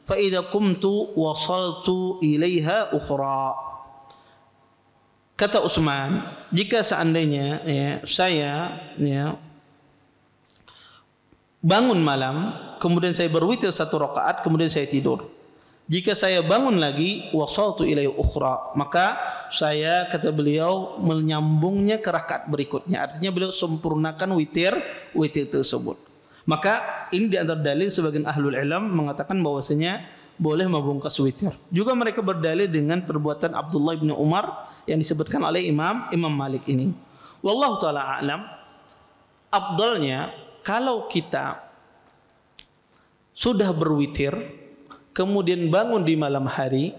fa idza qumtu wasaltu ilaiha ukhra. Kata Utsman, jika seandainya saya bangun malam, kemudian saya berwitir 1 rakaat, kemudian saya tidur. Jika saya bangun lagi, wasaltu ilaiha ukhra, maka saya, kata beliau, menyambungnya ke rakaat berikutnya. Artinya beliau sempurnakan witir tersebut. Maka ini di antara dalil sebagian ahlul ilm mengatakan bahwasanya boleh membungkas witir. Juga mereka berdalil dengan perbuatan Abdullah bin Umar yang disebutkan oleh Imam Malik ini. Wallahu taala a'lam. Afdalnya kalau kita sudah berwitir kemudian bangun di malam hari,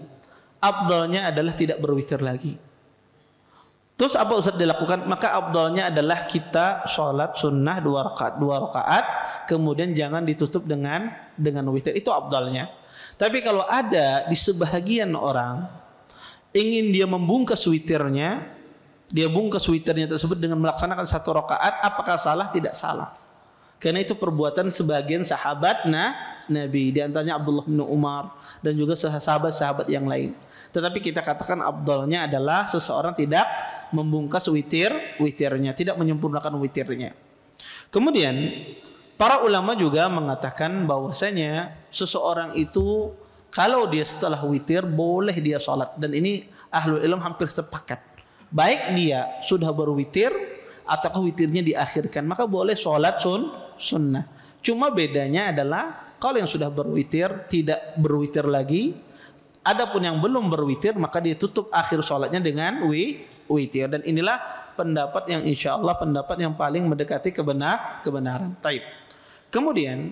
afdalnya adalah tidak berwitir lagi. Terus apa Ustaz dilakukan? Maka afdalnya adalah kita sholat sunnah 2 rakaat, kemudian jangan ditutup dengan witir. Itu afdalnya. Tapi kalau ada di sebahagian orang ingin dia membungkas witirnya, dia bungkas witirnya tersebut dengan melaksanakan 1 rakaat, apakah salah? Tidak salah. Karena itu perbuatan sebagian sahabat Nabi, di antaranya Abdullah bin Umar dan juga sahabat-sahabat yang lain. Tetapi kita katakan afdalnya adalah seseorang tidak membungkas witirnya, tidak menyempurnakan witirnya. Kemudian para ulama juga mengatakan bahwasanya seseorang itu kalau dia setelah witir boleh dia sholat, dan ini ahlul ilm hampir sepakat. Baik dia sudah berwitir ataukah witirnya diakhirkan, maka boleh sholat sunnah. Cuma bedanya adalah kalau yang sudah berwitir tidak berwitir lagi. Adapun yang belum berwitir maka dia tutup akhir sholatnya dengan witir. Dan inilah pendapat yang insya Allah pendapat yang paling mendekati kebenaran. Taib. Kemudian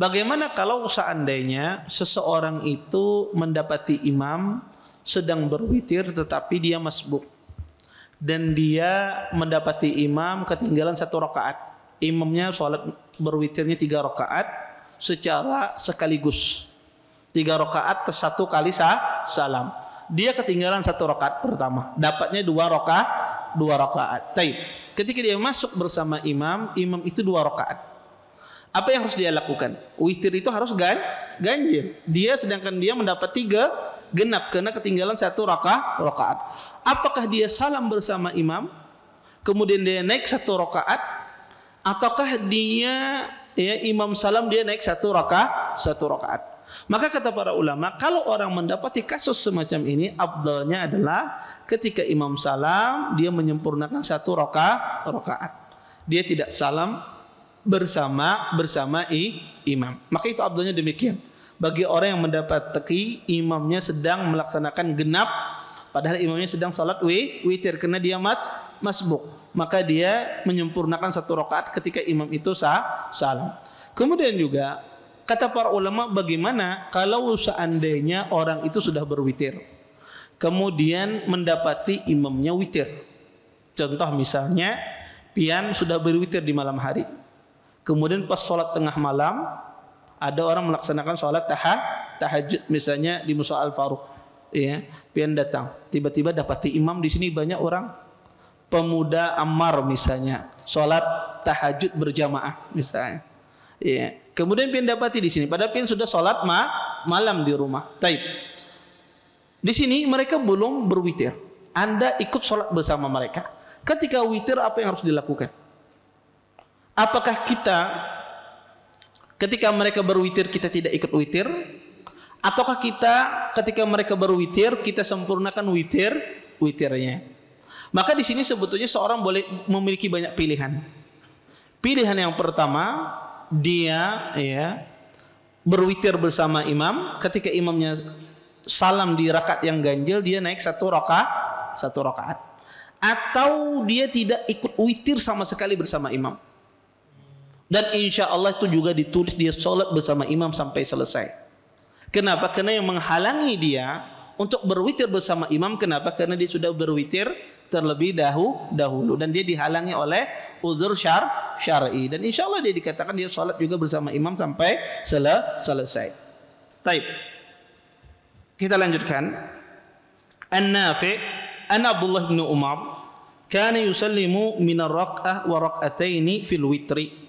bagaimana kalau seandainya seseorang itu mendapati imam sedang berwitir tetapi dia masbuk, dan dia mendapati imam ketinggalan 1 rakaat. Imamnya sholat berwitirnya 3 rakaat secara sekaligus. 3 rakaat 1 kali salam. Dia ketinggalan 1 rakaat pertama, dapatnya 2 rakaat. Taib. Ketika dia masuk bersama imam, imam itu 2 rakaat. Apa yang harus dia lakukan? Witir itu harus ganjil. Sedangkan dia mendapat 3 genap karena ketinggalan 1 rakaat. Apakah dia salam bersama imam, kemudian dia naik 1 rakaat, ataukah dia imam salam dia naik 1 rakaat? Maka kata para ulama, kalau orang mendapati kasus semacam ini, afdalnya adalah ketika imam salam dia menyempurnakan 1 rakaat. Dia tidak salam bersama imam. Maka itu afdalnya demikian. Bagi orang yang mendapati imamnya sedang melaksanakan genap padahal imamnya sedang salat witir karena dia masbuk, maka dia menyempurnakan 1 rakaat ketika imam itu salam. Kemudian juga kata para ulama, bagaimana kalau seandainya orang itu sudah berwitir kemudian mendapati imamnya witir. Contoh misalnya pian sudah berwitir di malam hari, kemudian pas sholat tengah malam ada orang melaksanakan sholat tahajud misalnya di Mushola Al-Faruq, ya, pian datang, tiba-tiba dapati imam di sini banyak orang, pemuda Ammar misalnya, sholat tahajud berjamaah misalnya, ya. Kemudian pian dapati di sini, padahal pian sudah sholat malam di rumah. Taib. Di sini mereka belum berwitir, Anda ikut sholat bersama mereka. Ketika witir apa yang harus dilakukan? Apakah kita ketika mereka berwitir kita tidak ikut witir, ataukah kita ketika mereka berwitir kita sempurnakan witirnya? Maka di sini sebetulnya seorang boleh memiliki banyak pilihan. Pilihan yang pertama, dia berwitir bersama imam, ketika imamnya salam di rakaat yang ganjil dia naik 1 rakaat. Atau dia tidak ikut witir sama sekali bersama imam. Dan insya Allah itu juga ditulis dia sholat bersama imam sampai selesai. Kenapa? Karena yang menghalangi dia untuk berwitir bersama imam, kenapa? Karena dia sudah berwitir terlebih dahulu dan dia dihalangi oleh uzur syar'i. Dan insya Allah dia dikatakan dia sholat juga bersama imam sampai selesai. Taib. Kita lanjutkan. An-Nafi' an Abdullah bin Umar kana yusallimu min ar-rak'ah wa rak'ataini fil witri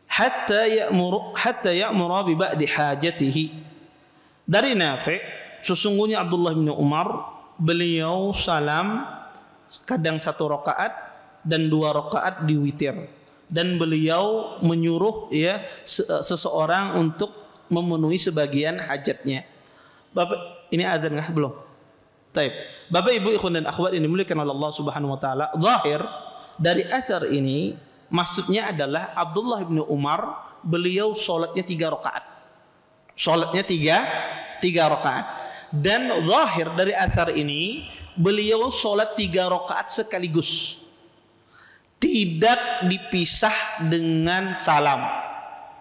hatta ya'muru bi ba'di hajatihi. Dari Nafi', sesungguhnya Abdullah bin Umar beliau salam kadang 1 rakaat dan 2 rakaat di witir, dan beliau menyuruh seseorang untuk memenuhi sebagian hajatnya. Bapak, ini azan enggak? Belum. Taib. Bapak Ibu ikhwan dan akhwat ini dimuliakan oleh Allah Subhanahu wa taala, zahir dari athar ini maksudnya adalah Abdullah bin Umar beliau sholatnya 3 rakaat. Sholatnya 3 rakaat. Dan zahir dari athar ini beliau sholat 3 rakaat sekaligus, tidak dipisah dengan salam,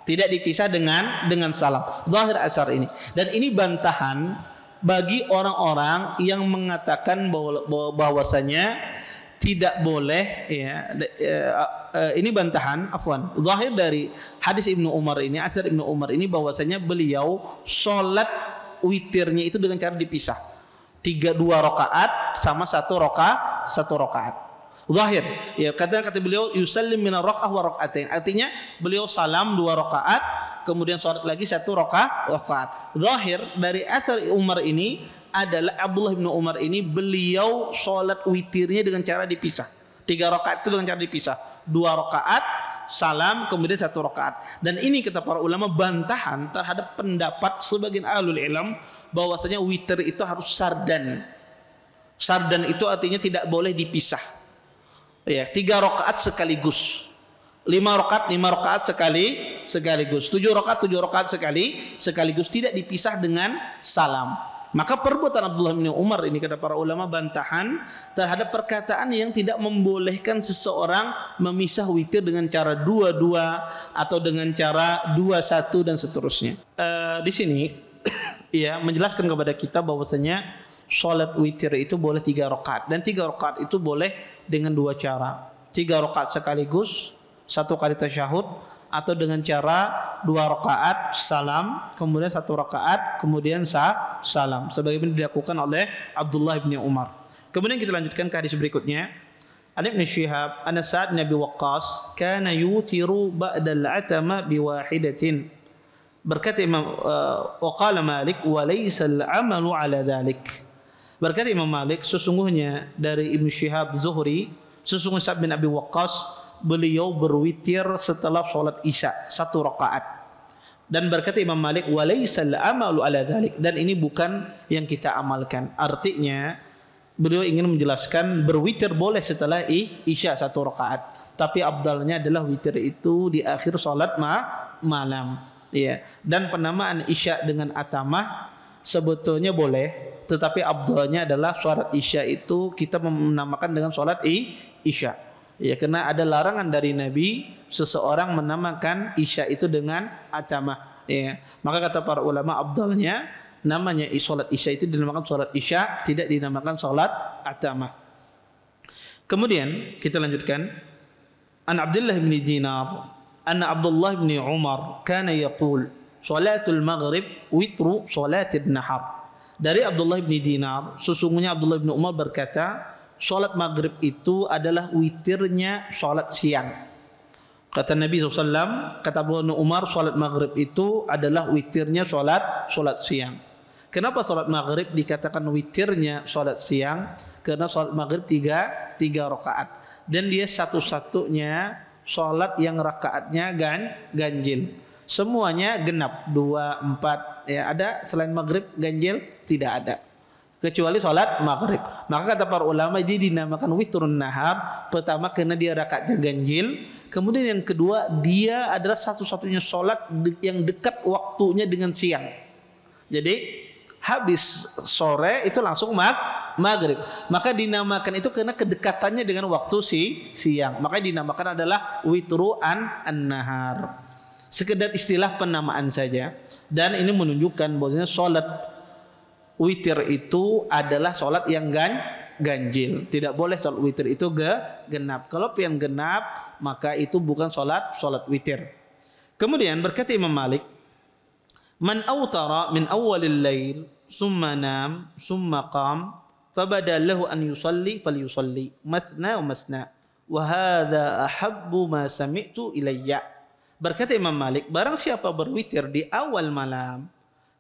tidak dipisah dengan salam. Zahir athar ini, dan ini bantahan bagi orang-orang yang mengatakan bahwasanya tidak boleh, ini bantahan, zahir dari hadis Ibnu Umar ini, athar Ibnu Umar ini, bahwasanya beliau sholat witirnya itu dengan cara dipisah, 2 rakaat sama 1 rakaat. Zahir. Ya, kata beliau yusallim min ar-raka'ah wa raka'atain. Artinya beliau salam 2 rakaat, kemudian salat lagi 1 rakaat. Zahir dari athar Umar ini adalah Abdullah bin Umar ini beliau salat witirnya dengan cara dipisah. 3 rakaat itu dengan cara dipisah. 2 rakaat salam kemudian 1 rakaat. Dan ini kata para ulama bantahan terhadap pendapat sebagian ahlul ilm bahwasanya witir itu harus sardan. Sardan itu artinya tidak boleh dipisah. Ya, 3 rakaat sekaligus. 5 rakaat sekaligus. 7 rakaat sekaligus tidak dipisah dengan salam. Maka perbuatan Abdullah bin Umar ini kata para ulama bantahan terhadap perkataan yang tidak membolehkan seseorang memisah witir dengan cara 2-2 atau dengan cara 2-1 dan seterusnya. Di sini ya menjelaskan kepada kita bahwasanya salat witir itu boleh 3 rakaat dan 3 rakaat itu boleh dengan 2 cara. 3 rakaat sekaligus, 1 kali tasyahud, atau dengan cara 2 rakaat salam, kemudian 1 rakaat, kemudian salam. Sebagaimana dilakukan oleh Abdullah bin Umar. Kemudian kita lanjutkan ke hadis berikutnya. An Ibn Shihab, an Sa'ad bin Abi Waqqas, kana yutiru ba'da al-'atama biwahidatin. Berkata Imam waqala Malik wa laysa al-'amalu 'ala dhalik. Berkata Imam Malik, sesungguhnya dari Ibn Shihab Zuhri, sesungguhnya Sa'ad bin Abi Waqqas beliau berwitir setelah sholat isya 1 rakaat. Dan berkata Imam Malik walaisal amalu ala dhalik, dan ini bukan yang kita amalkan. Artinya beliau ingin menjelaskan berwitir boleh setelah isya 1 rakaat, tapi afdalnya adalah witir itu di akhir sholat malam. Ya. Dan penamaan isya dengan atamah sebetulnya boleh, tetapi afdalnya adalah sholat isya itu kita menamakan dengan sholat isya. Ya, karena ada larangan dari Nabi seseorang menamakan isya itu dengan atamah. Ya. Maka kata para ulama afdalnya namanya salat isya itu dinamakan salat isya, tidak dinamakan salat atamah. Kemudian kita lanjutkan. An Abdullah bin Dinar, anna Abdullah bin Umar kana yaqul salatul maghrib witru salatid nahar. Dari Abdullah bin Dinar, sesungguhnya Abdullah bin Umar berkata, salat maghrib itu adalah witirnya salat siang. Kata Nabi SAW, kata Abdullah bin Umar, salat maghrib itu adalah witirnya salat siang. Kenapa salat maghrib dikatakan witirnya salat siang? Karena salat maghrib 3 rakaat. Dan dia satu-satunya salat yang rakaatnya ganjil. Semuanya genap 2, 4. Ya, ada selain maghrib ganjil? Tidak ada. Kecuali salat maghrib. Maka kata para ulama dia dinamakan witrun nahar. Pertama karena dia rakaatnya ganjil. Kemudian yang kedua dia adalah satu-satunya salat yang dekat waktunya dengan siang. Jadi habis sore itu langsung maghrib. Maka dinamakan itu karena kedekatannya dengan waktu siang. Maka dinamakan adalah witru an-nahar. Sekedar istilah penamaan saja. Dan ini menunjukkan bahwasanya salat witir itu adalah solat yang ganjil. Tidak boleh solat witir itu genap. Kalau yang genap maka itu bukan solat witir. Kemudian berkata Imam Malik, man awtara min awalil lail summa nam summa qam fabada lahu an yusalli falyusalli mathna wa masna wa hadha ahabbu ma sami'tu ilayya. Berkata Imam Malik, barang siapa berwitir di awal malam,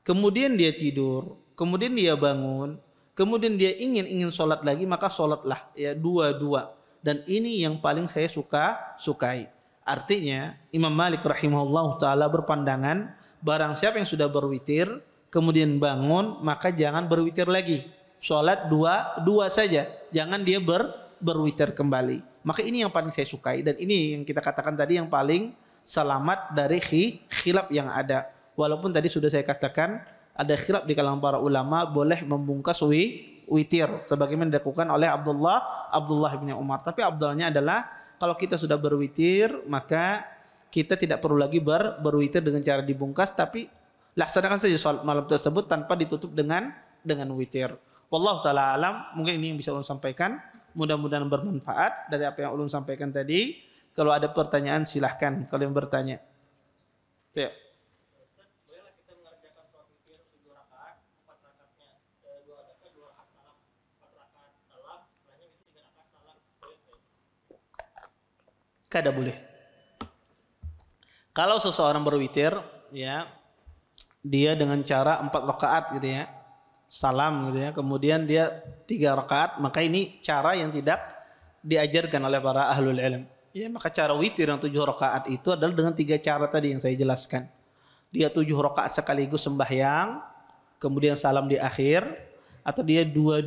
kemudian dia tidur, kemudian dia bangun, kemudian dia ingin sholat lagi, maka sholatlah ya 2-2. Dan ini yang paling saya sukai. Artinya Imam Malik rahimahullah taala berpandangan barang siapa yang sudah berwitir kemudian bangun maka jangan berwitir lagi, sholat 2 saja, jangan dia berwitir kembali. Maka ini yang paling saya sukai dan ini yang kita katakan tadi yang paling selamat dari khilaf yang ada. Walaupun tadi sudah saya katakan ada khilaf di kalangan para ulama boleh membungkas witir sebagaimana dilakukan oleh Abdullah bin Umar. Tapi abdalnya adalah kalau kita sudah berwitir maka kita tidak perlu lagi berwitir dengan cara dibungkas, tapi laksanakan saja salat malam tersebut tanpa ditutup dengan witir. Wallahu taala alam. Mungkin ini yang bisa ulun sampaikan. Mudah-mudahan bermanfaat dari apa yang ulun sampaikan tadi. Kalau ada pertanyaan silahkan kalian bertanya. Ya. kada boleh. Kalau seseorang berwitir, ya, dia dengan cara 4 rakaat gitu ya, salam gitu ya, kemudian dia 3 rakaat, maka ini cara yang tidak diajarkan oleh para ahlul ilm. Ya, maka cara witir yang 7 rakaat itu adalah dengan 3 cara tadi yang saya jelaskan. Dia 7 rakaat sekaligus sembahyang, kemudian salam di akhir, atau dia dua,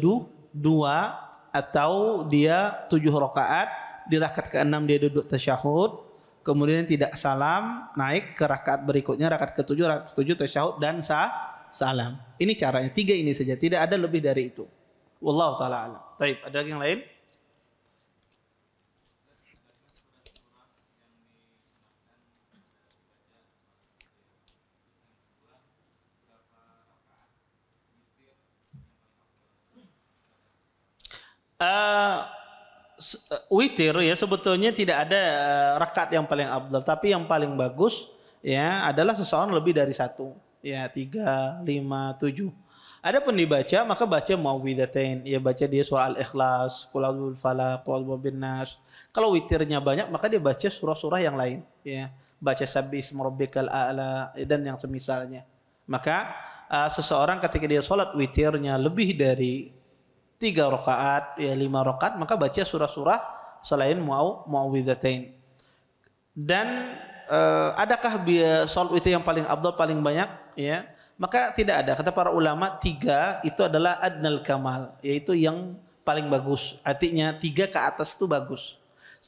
atau dia 7 rakaat, di rakaat ke-6 dia duduk tasyahud, kemudian tidak salam, naik ke rakaat berikutnya, rakaat ke-7, tasyahud dan salam. Ini caranya, 3 ini saja, tidak ada lebih dari itu. Wallahu taala alam. Baik, ada yang lain? Uh, Witir ya sebetulnya tidak ada rakaat yang paling afdal, tapi yang paling bagus ya adalah seseorang lebih dari 1, ya 3, 5, 7. Adapun dibaca maka baca muawwidzatain, ya baca dia surah Al-Ikhlas, Qul a'udzu birabbil falaq, Qul a'udzu birabbin nas. Kalau witirnya banyak maka dia baca surah-surah yang lain, ya. Baca Sabbisma rabbikal a'la dan yang semisalnya. Maka seseorang ketika dia salat witirnya lebih dari 3 rakaat, ya 5 rakaat, maka baca surah-surah selain muawwidzatain. Dan adakah salat witir yang paling afdal, paling banyak, ya? Maka tidak ada. Kata para ulama 3 itu adalah adnal kamal, yaitu yang paling bagus. Artinya 3 ke atas itu bagus.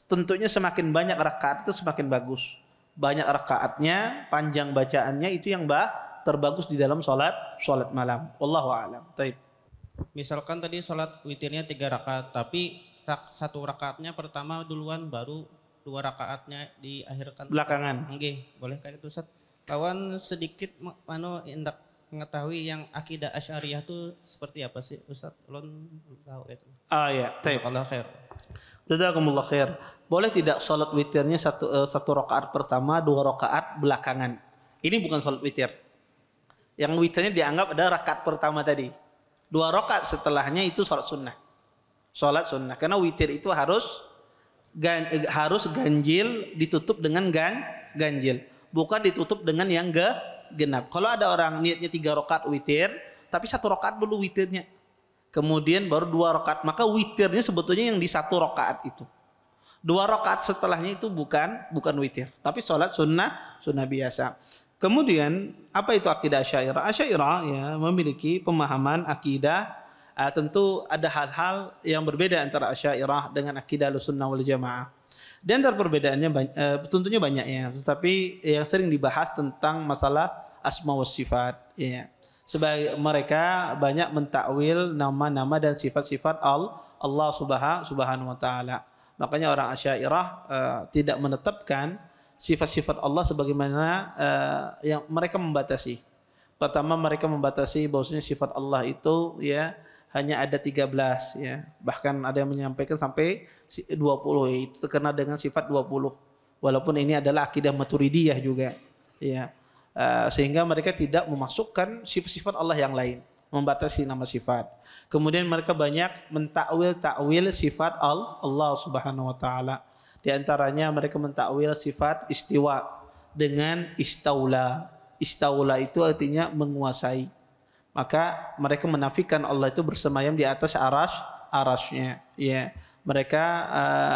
Tentunya semakin banyak rakaat itu semakin bagus. Banyak rakaatnya, panjang bacaannya itu yang terbagus di dalam salat malam. Wallahu a'lam. Taib. Misalkan tadi sholat witirnya 3 rakaat, tapi 1 rakaatnya pertama duluan, baru 2 rakaatnya diakhirkan belakangan. Nggih, boleh kayak itu Ustaz. Kawan sedikit hendak mengetahui yang akidah Asy'ariyah itu seperti apa sih Ustaz? Ulun tahu itu. Ya, taib. Allah khair. Jazakumullah khair. Boleh tidak salat witirnya satu rakaat pertama, 2 rakaat belakangan? Ini bukan salat witir. Yang witirnya dianggap ada rakaat pertama tadi. 2 rakaat setelahnya itu salat sunnah. Salat sunnah. Karena witir itu harus ganjil ditutup dengan ganjil. Bukan ditutup dengan yang genap. Kalau ada orang niatnya 3 rakaat witir, tapi 1 rakaat dulu witirnya. Kemudian baru 2 rakaat. Maka witirnya sebetulnya yang di 1 rakaat itu. 2 rakaat setelahnya itu bukan witir. Tapi salat sunnah biasa. Kemudian apa itu akidah Asy'ariyah? Asy'ariyah ya memiliki pemahaman akidah, tentu ada hal-hal yang berbeda antara Asy'ariyah dengan akidah Ahlussunnah wal Jamaah. Dan antara perbedaannya tentunya banyak ya, tetapi yang sering dibahas tentang masalah asma was sifat ya. Sebagai mereka banyak mentakwil nama-nama dan sifat-sifat Allah Subhanahu wa taala. Makanya orang Asy'ariyah tidak menetapkan sifat-sifat Allah sebagaimana yang mereka membatasi. Pertama mereka membatasi bahwasanya sifat Allah itu ya hanya ada 13 ya. Bahkan ada yang menyampaikan sampai 20, itu terkena dengan sifat 20. Walaupun ini adalah akidah Maturidiyah juga ya. Sehingga mereka tidak memasukkan sifat-sifat Allah yang lain, membatasi nama sifat. Kemudian mereka banyak mentakwil sifat Allah Subhanahu wa taala. Di antaranya mereka mentakwil sifat istiwa dengan istaula. Istaula itu artinya menguasai. Maka mereka menafikan Allah itu bersemayam di atas arasnya. Ya, mereka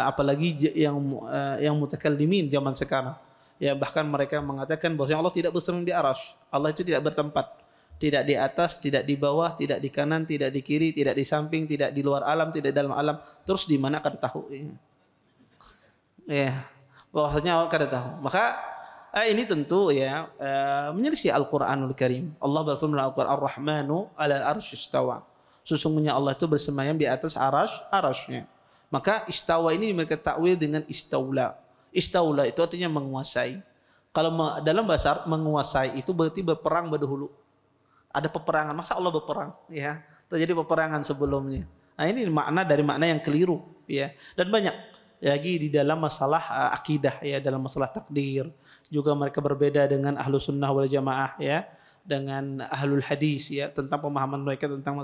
apalagi yang mutakallimin zaman sekarang. Ya, bahkan mereka mengatakan bahwa Allah tidak bersemayam di aras. Allah itu tidak bertempat. Tidak di atas, tidak di bawah, tidak di kanan, tidak di kiri, tidak di samping, tidak di luar alam, tidak di dalam alam. Terus di mana kada tahu? Ya, bahwasanya Allah kada tahu. Maka ini tentu ya menyelisih Al-Qur'anul Karim. Allah berfirman dalam Al-Qur'an, Ar-Rahmanu 'alal 'arsy istawa. Sesungguhnya Allah itu bersemayam di atas arasy-nya. Maka istawa ini mereka takwil dengan istaula. Istaula itu artinya menguasai. Kalau dalam bahasa Arab menguasai itu berarti berperang berdahulu. Ada peperangan, masa Allah berperang ya? Terjadi peperangan sebelumnya. Nah, ini makna dari makna yang keliru ya. Dan banyak lagi di dalam masalah akidah ya, dalam masalah takdir juga mereka berbeda dengan Ahlussunnah wal Jamaah ya, dengan Ahlul Hadis ya, tentang pemahaman mereka tentang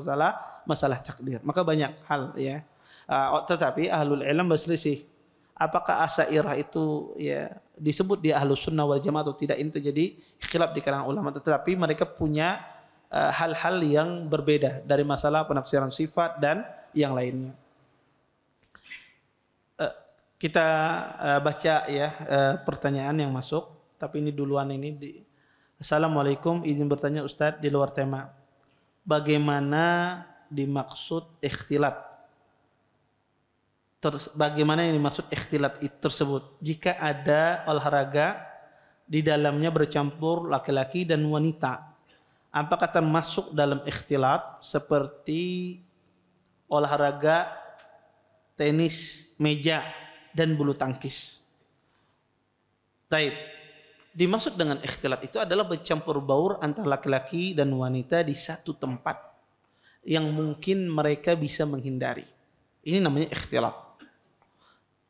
masalah takdir. Maka banyak hal ya. Tetapi Ahlul Ilm berselisih Apakah Asy'ariyah itu ya disebut di Ahlus Sunnah wal Jamaah atau tidak, ini terjadi khilaf di kalangan ulama, tetapi mereka punya hal-hal yang berbeda dari masalah penafsiran sifat dan yang lainnya. Kita baca ya pertanyaan yang masuk, tapi ini duluan ini. Assalamualaikum, izin bertanya Ustadz di luar tema. Bagaimana dimaksud ikhtilat? Bagaimana yang dimaksud ikhtilat itu tersebut? Jika ada olahraga di dalamnya bercampur laki-laki dan wanita, apakah termasuk dalam ikhtilat seperti olahraga tenis meja dan bulu tangkis? Taib. Dimaksud dengan ikhtilat itu adalah bercampur baur antara laki-laki dan wanita di satu tempat yang mungkin mereka bisa menghindari. Ini namanya ikhtilat.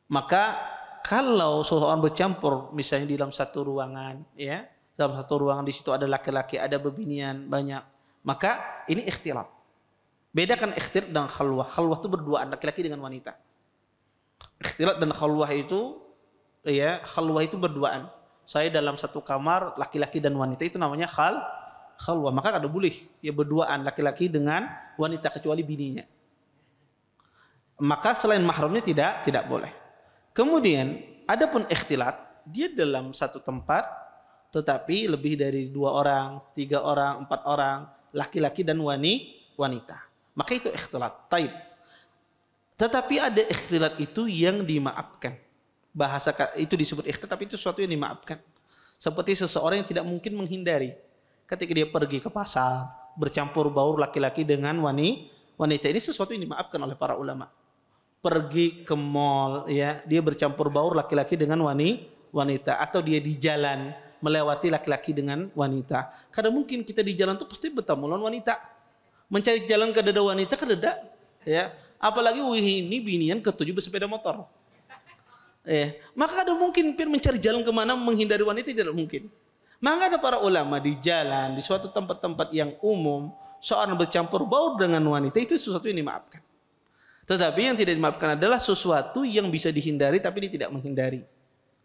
Maka kalau seseorang bercampur misalnya di dalam satu ruangan, ya, dalam satu ruangan di situ ada laki-laki, ada bebinian banyak, maka ini ikhtilat. Bedakan ikhtilat dengan khalwah. Khalwah itu berduaan laki-laki dengan wanita. Ikhtilat dan khalwah itu, ya, khalwah itu berduaan. Saya dalam satu kamar laki-laki dan wanita, itu namanya khalwah. Maka kada boleh ya berduaan laki-laki dengan wanita kecuali bininya. Maka selain mahramnya tidak boleh. Kemudian adapun ikhtilat, dia dalam satu tempat tetapi lebih dari 2 orang, 3 orang, 4 orang, laki-laki dan wanita. Maka itu ikhtilat. Taib. Tetapi ada ikhtilat itu yang dimaafkan. Bahasa itu disebut ikhtilat, tapi itu sesuatu yang dimaafkan. Seperti seseorang yang tidak mungkin menghindari. Ketika dia pergi ke pasar, bercampur baur laki-laki dengan wanita, ini sesuatu yang dimaafkan oleh para ulama. Pergi ke mall, ya, dia bercampur baur laki-laki dengan wanita, atau dia di jalan melewati laki-laki dengan wanita. Kadang mungkin kita di jalan tuh pasti bertemu dengan wanita, mencari jalan ke dada wanita ke dada, ya. Apalagi ini binian ketujuh bersepeda motor, maka kadang mungkin mencari jalan kemana menghindari wanita tidak mungkin. Maka ada para ulama di jalan, di suatu tempat-tempat yang umum, seorang bercampur baur dengan wanita itu sesuatu yang dimaafkan. Tetapi yang tidak dimaafkan adalah sesuatu yang bisa dihindari tapi dia tidak menghindari.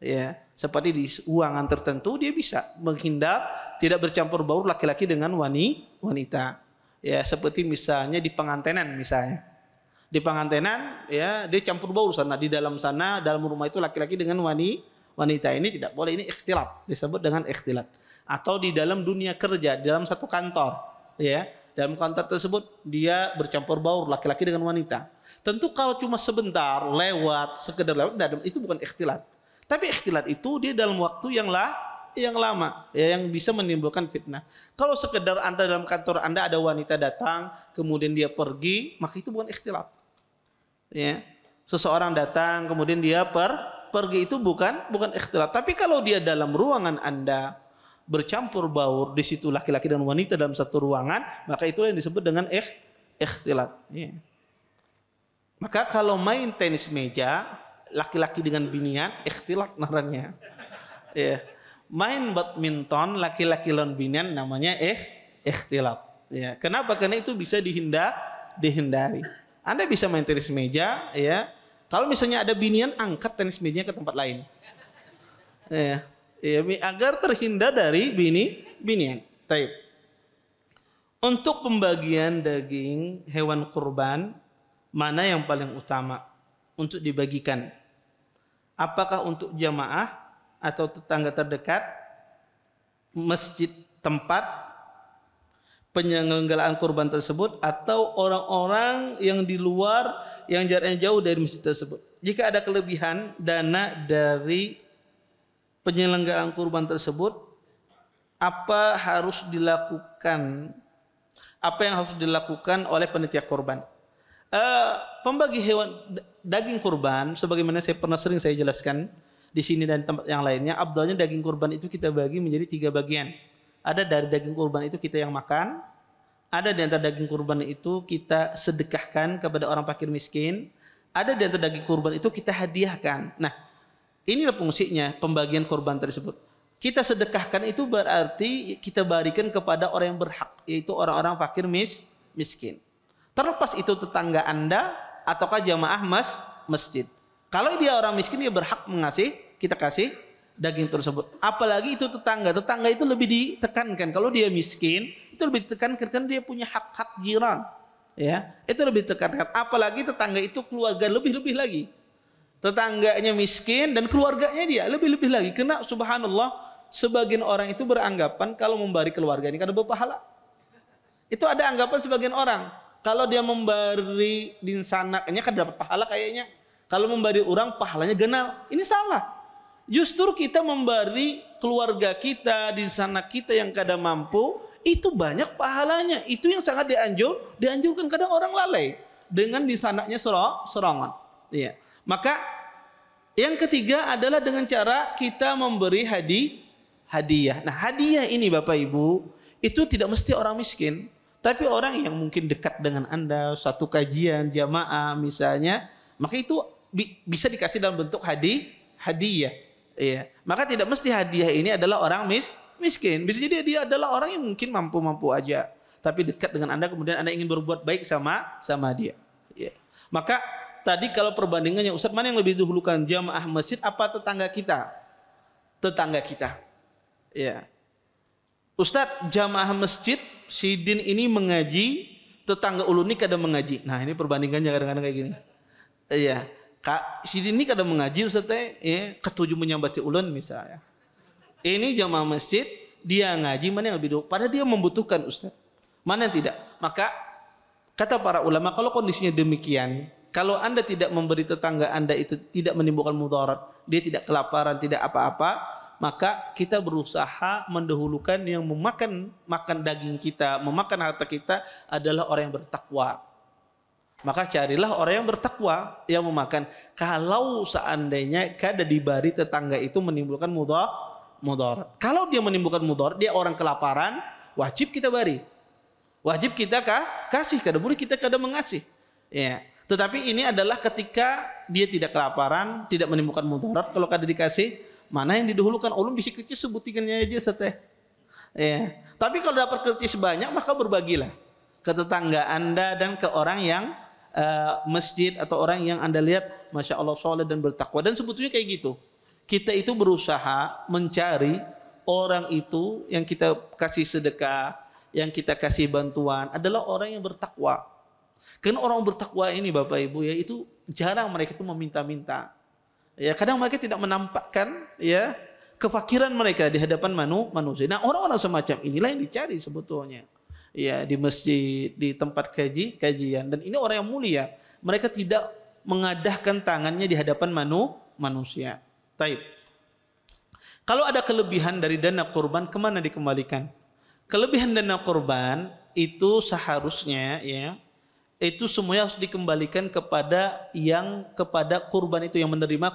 Ya, seperti di ruangan tertentu dia bisa menghindar tidak bercampur baur laki-laki dengan wanita. Ya, seperti misalnya di pengantenan misalnya. Di pengantenan ya dia campur baur sana, di dalam sana, dalam rumah itu laki-laki dengan wanita. Ini tidak boleh, ini ikhtilat, disebut dengan ikhtilat. Atau di dalam dunia kerja, di dalam satu kantor, ya. Dalam kantor tersebut dia bercampur baur laki-laki dengan wanita. Tentu kalau cuma sebentar, lewat, sekedar lewat, itu bukan ikhtilat. Tapi ikhtilat itu dia dalam waktu yang lama, ya, yang bisa menimbulkan fitnah. Kalau sekedar dalam kantor Anda ada wanita datang, kemudian dia pergi, maka itu bukan ikhtilat. Ya. Seseorang datang, kemudian dia pergi, itu bukan ikhtilat. Tapi kalau dia dalam ruangan Anda bercampur baur, di situ laki-laki dan wanita dalam satu ruangan, maka itulah yang disebut dengan ikhtilat. Ya. Maka kalau main tenis meja, laki-laki dengan binian, ikhtilat namanya. Ya. Main badminton, laki-laki lawan binian, namanya ikhtilat. Ya. Kenapa? Karena itu bisa dihindari. Anda bisa main tenis meja, ya. Kalau misalnya ada binian, angkat tenis mejanya ke tempat lain. Ya. Ya, agar terhindar dari binian. Taib. Untuk pembagian daging hewan kurban, mana yang paling utama untuk dibagikan? Apakah untuk jamaah atau tetangga terdekat, masjid tempat penyelenggaraan kurban tersebut, atau orang-orang yang di luar yang jaraknya jauh dari masjid tersebut? Jika ada kelebihan dana dari penyelenggaraan kurban tersebut, apa yang harus dilakukan oleh panitia kurban? Pembagi hewan daging kurban, sebagaimana sering saya jelaskan di sini dan tempat yang lainnya, abdalnya daging kurban itu kita bagi menjadi 3 bagian. Ada dari daging kurban itu kita yang makan, ada di antara daging kurban itu kita sedekahkan kepada orang fakir miskin, ada di antara daging kurban itu kita hadiahkan. Nah, inilah fungsinya pembagian kurban tersebut. Kita sedekahkan itu berarti kita berikan kepada orang yang berhak, yaitu orang-orang fakir miskin. Terlepas itu tetangga Anda ataukah jamaah masjid. Kalau dia orang miskin, dia berhak kita kasih daging tersebut. Apalagi itu tetangga. Tetangga itu lebih ditekankan. Kalau dia miskin, itu lebih ditekankan karena dia punya hak-hak jiran. Ya, itu lebih ditekankan. Apalagi tetangga itu keluarga, lebih-lebih lagi. Tetangganya miskin dan keluarganya dia lebih-lebih lagi. Karena subhanallah, sebagian orang itu beranggapan kalau memberi keluarga ini kada berpahala. Itu ada anggapan sebagian orang. Kalau dia memberi di sanaknya kan dapat pahala kayaknya. Kalau memberi orang pahalanya genal. Ini salah. Justru kita memberi keluarga kita di sana kita yang kada mampu, itu banyak pahalanya. Itu yang sangat dianjurkan. Kadang orang lalai dengan di sanaknya serongan. Iya. Maka yang ketiga adalah dengan cara kita memberi hadiah. Nah, hadiah ini Bapak Ibu itu tidak mesti orang miskin, tapi orang yang mungkin dekat dengan Anda, satu kajian jamaah misalnya, maka itu bisa dikasih dalam bentuk hadiah. Iya. Maka tidak mesti hadiah ini adalah orang miskin. Bisa jadi dia adalah orang yang mungkin mampu-mampu aja, tapi dekat dengan Anda, kemudian Anda ingin berbuat baik sama dia. Iya. Maka tadi kalau perbandingannya Ustaz, mana yang lebih didahulukan, jamaah masjid apa tetangga kita? Tetangga kita. Iya. Ustaz, jamaah masjid Sidin ini mengaji, tetangga ulun ini kada mengaji. Nah, ini perbandingannya kadang-kadang kayak gini. Iya. Kak Sidin ini kada mengaji Ustaz ketujuh menyambati ulun misalnya. Ini jamaah masjid, dia ngaji, mana yang lebih dulu? Padahal dia membutuhkan Ustaz. Mana yang tidak? Maka kata para ulama, kalau kondisinya demikian, kalau Anda tidak memberi tetangga Anda itu tidak menimbulkan mudarat, dia tidak kelaparan, tidak apa-apa, maka kita berusaha mendahulukan yang makan daging kita, memakan harta kita adalah orang yang bertakwa. Maka carilah orang yang bertakwa yang memakan. Kalau seandainya kada dibari tetangga itu menimbulkan mudarat. Kalau dia menimbulkan mudarat, dia orang kelaparan, wajib kita bari. Wajib kita kasih, kada boleh kita kada mengasih. Ya. Tetapi ini adalah ketika dia tidak kelaparan, tidak menimbulkan mudarat. Kalau kada dikasih, mana yang didahulukan? Ulun bisa kecil sebutikannya aja seteh. Ya. Tapi kalau dapat kecil sebanyak, maka berbagilah ke tetangga Anda dan ke orang yang masjid atau orang yang Anda lihat Masya Allah soleh dan bertakwa. Dan sebetulnya kayak gitu, kita itu berusaha mencari orang itu yang kita kasih sedekah, yang kita kasih bantuan adalah orang yang bertakwa. Karena orang bertakwa ini Bapak Ibu ya, itu jarang mereka itu meminta-minta. Ya, kadang mereka tidak menampakkan ya kefakiran mereka di hadapan manusia. Nah, orang-orang semacam inilah yang dicari sebetulnya. Ya, di masjid, di tempat kajian, dan ini orang yang mulia. Mereka tidak mengadahkan tangannya di hadapan manusia. Taib. Kalau ada kelebihan dari dana kurban, kemana dikembalikan? Kelebihan dana kurban itu seharusnya ya, itu semuanya harus dikembalikan kepada kurban itu, yang menerima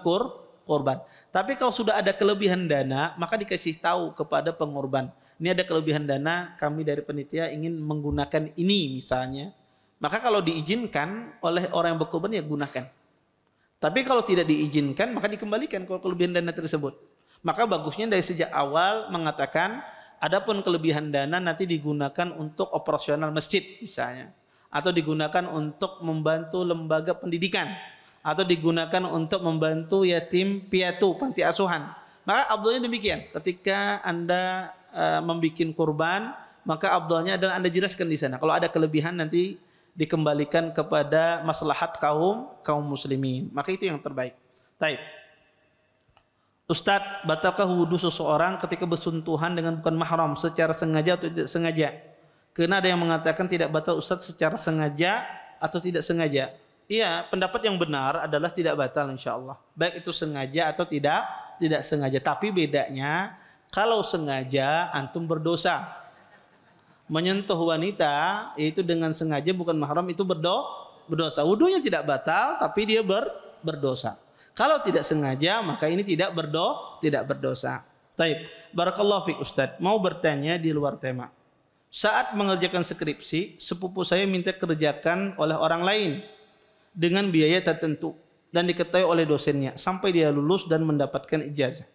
kurban. Tapi kalau sudah ada kelebihan dana, maka dikasih tahu kepada pengurban. Ini ada kelebihan dana, kami dari panitia ingin menggunakan ini misalnya. Maka kalau diizinkan oleh orang yang berkorban ya gunakan. Tapi kalau tidak diizinkan maka dikembalikan kalau kelebihan dana tersebut. Maka bagusnya dari sejak awal mengatakan adapun kelebihan dana nanti digunakan untuk operasional masjid misalnya, atau digunakan untuk membantu lembaga pendidikan, atau digunakan untuk membantu yatim piatu, panti asuhan. Maka abdulnya demikian. Ketika Anda membikin kurban, maka abdulnya adalah Anda jelaskan di sana. Kalau ada kelebihan nanti dikembalikan kepada maslahat kaum muslimin. Maka itu yang terbaik. Taib. Ustadz, batalkah wudu seseorang ketika bersentuhan dengan bukan mahram secara sengaja atau tidak sengaja? Karena ada yang mengatakan tidak batal Ustadz secara sengaja atau tidak sengaja. Iya, pendapat yang benar adalah tidak batal insyaallah. Baik itu sengaja atau tidak sengaja. Tapi bedanya kalau sengaja antum berdosa. Menyentuh wanita itu dengan sengaja bukan mahram itu berdosa. Wudunya tidak batal tapi dia berdosa. Kalau tidak sengaja maka ini tidak berdosa. Taib. Barakallahu fiik Ustaz. Mau bertanya di luar tema. Saat mengerjakan skripsi, sepupu saya minta kerjakan oleh orang lain dengan biaya tertentu dan diketahui oleh dosennya sampai dia lulus dan mendapatkan ijazah.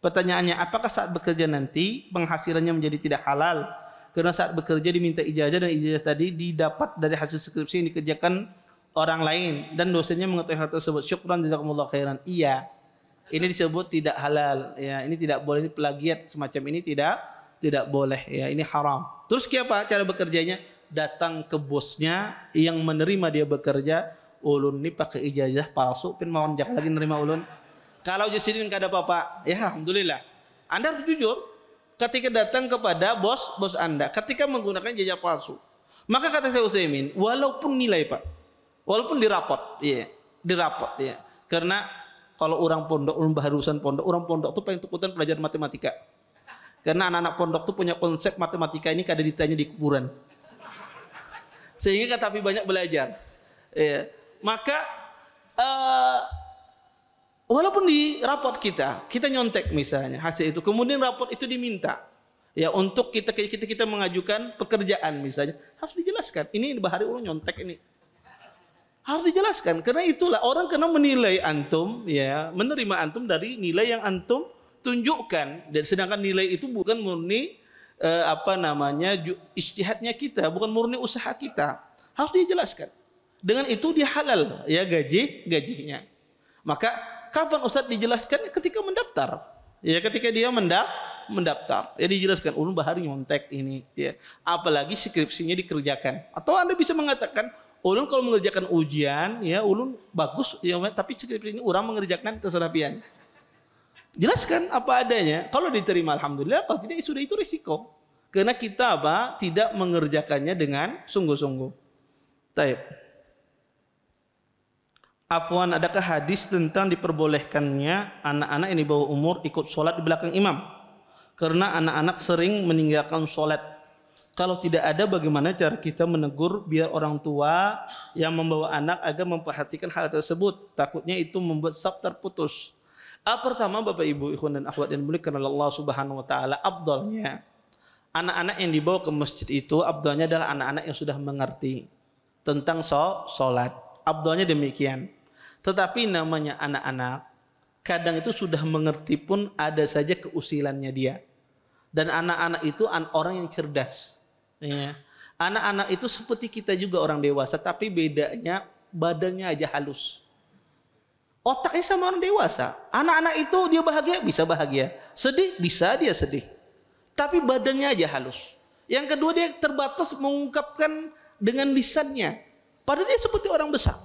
Pertanyaannya, apakah saat bekerja nanti penghasilannya menjadi tidak halal? Karena saat bekerja diminta ijazah dan ijazah tadi didapat dari hasil skripsi yang dikerjakan orang lain dan dosennya mengetahui hal tersebut. Syukran jazakumullah khairan. Iya. Ini disebut tidak halal ya. Ini tidak boleh, ini plagiat semacam ini tidak boleh ya. Ini haram. Terus apa cara bekerjanya? Datang ke bosnya yang menerima dia bekerja. Ulun ini pakai ijazah palsu, pin mau jak lagi nerima ulun. Kalau jasidin kada apa-apa, ya alhamdulillah. Anda harus jujur ketika datang kepada bos Anda ketika menggunakan ijazah palsu. Maka kata saya Utsaimin, walaupun nilai Pak, walaupun dirapot, iya, dirapot ya. Karena kalau orang pondok, orang pondok tuh paling takutan pelajaran matematika. Karena anak-anak pondok tuh punya konsep matematika ini kada ditanya di kuburan. Sehingga tapi banyak belajar. Ya. Maka walaupun di rapot kita nyontek misalnya hasil itu, kemudian rapot itu diminta ya untuk kita mengajukan pekerjaan misalnya, harus dijelaskan. Ini Bahari ulun nyontek ini. Harus dijelaskan karena itulah orang kena menilai antum ya, menerima antum dari nilai yang antum tunjukkan, dan sedangkan nilai itu bukan murni ijtihadnya kita, bukan murni usaha kita. Harus dijelaskan. Dengan itu dia halal ya gajinya. Maka kapan Ustaz dijelaskan? Ketika mendaftar. Ya ketika dia mendaftar. Ya dijelaskan ulun Bahari nyontek ini ya. Apalagi skripsinya dikerjakan. Atau Anda bisa mengatakan ulun kalau mengerjakan ujian ya ulun bagus ya, tapi skripsi ini orang mengerjakan keserapian. Jelaskan apa adanya. Kalau diterima alhamdulillah, kalau tidak sudah itu risiko. Karena kita tidak mengerjakannya dengan sungguh-sungguh. Baik. Afwan, adakah hadis tentang diperbolehkannya anak-anak yang di bawah umur ikut sholat di belakang imam? Karena anak-anak sering meninggalkan sholat. Kalau tidak ada, bagaimana cara kita menegur biar orang tua yang membawa anak agar memperhatikan hal tersebut? Takutnya itu membuat saf terputus. Pertama, Bapak Ibu, ikhwan dan akhwat yang dimuliakan oleh Allah Subhanahu wa taala, afdalnya anak-anak yang dibawa ke masjid itu afdalnya adalah anak-anak yang sudah mengerti tentang sholat. Afdalnya demikian. Tetapi namanya anak-anak kadang itu sudah mengerti pun ada saja keusilannya dia. Dan anak-anak itu orang yang cerdas. Ya. Anak-anak itu seperti kita juga orang dewasa, tapi bedanya badannya aja halus. Otaknya sama orang dewasa. Anak-anak itu dia bahagia, bisa bahagia. Sedih, bisa dia sedih. Tapi badannya aja halus. Yang kedua, dia terbatas mengungkapkan dengan lisannya. Padahal dia seperti orang besar.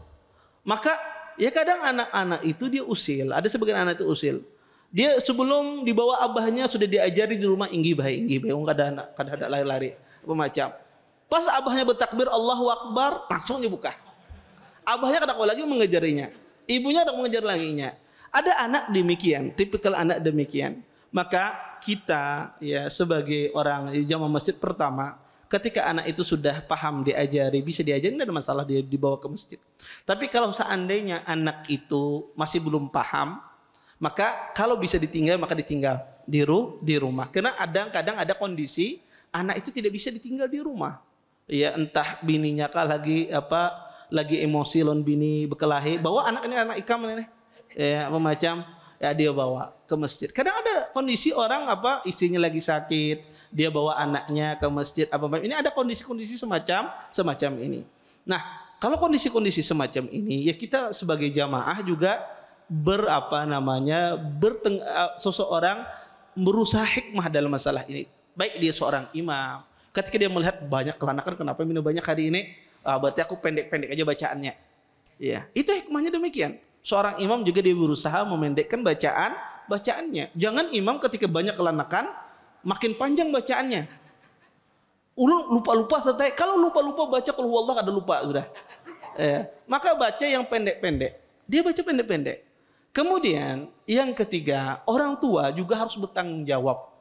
Maka ya kadang anak-anak itu dia usil. Ada sebagian anak itu usil. Dia sebelum dibawa abahnya sudah diajari di rumah inggi baik. Kada ada lari-lari apa macam. Pas abahnya bertakbir Allahu Akbar, langsung dibuka. Abahnya kadang lagi mengejarinya. Ibunya kadang mengejar laginya. Ada anak demikian, tipikal anak demikian. Maka kita ya sebagai orang di jamaah masjid pertama, ketika anak itu sudah paham diajari, bisa diajari, tidak ada masalah dia dibawa ke masjid. Tapi kalau seandainya anak itu masih belum paham, maka kalau bisa ditinggal maka ditinggal di rumah. Karena kadang ada kondisi anak itu tidak bisa ditinggal di rumah. Ya entah bininya kah lagi emosi lon bini berkelahi, bawa anak ini anak ikam ini. Ya macam ya dia bawa ke masjid. Kadang ada kondisi orang istrinya lagi sakit, dia bawa anaknya ke masjid ini ada kondisi-kondisi semacam ini. Nah, kalau kondisi-kondisi semacam ini ya kita sebagai jamaah juga seseorang berusaha hikmah dalam masalah ini. Baik dia seorang imam, ketika dia melihat banyak kelanakan, kenapa minum banyak hari ini? Berarti aku pendek-pendek aja bacaannya. Ya, itu hikmahnya demikian. Seorang imam juga dia berusaha memendekkan bacaannya. Jangan imam ketika banyak kelanakan makin panjang bacaannya. Lupa-lupa selesai. Kalau lupa-lupa baca qul huwallahu kada lupa sudah. Maka baca yang pendek-pendek. Dia baca pendek-pendek. Kemudian yang ketiga, orang tua juga harus bertanggung jawab.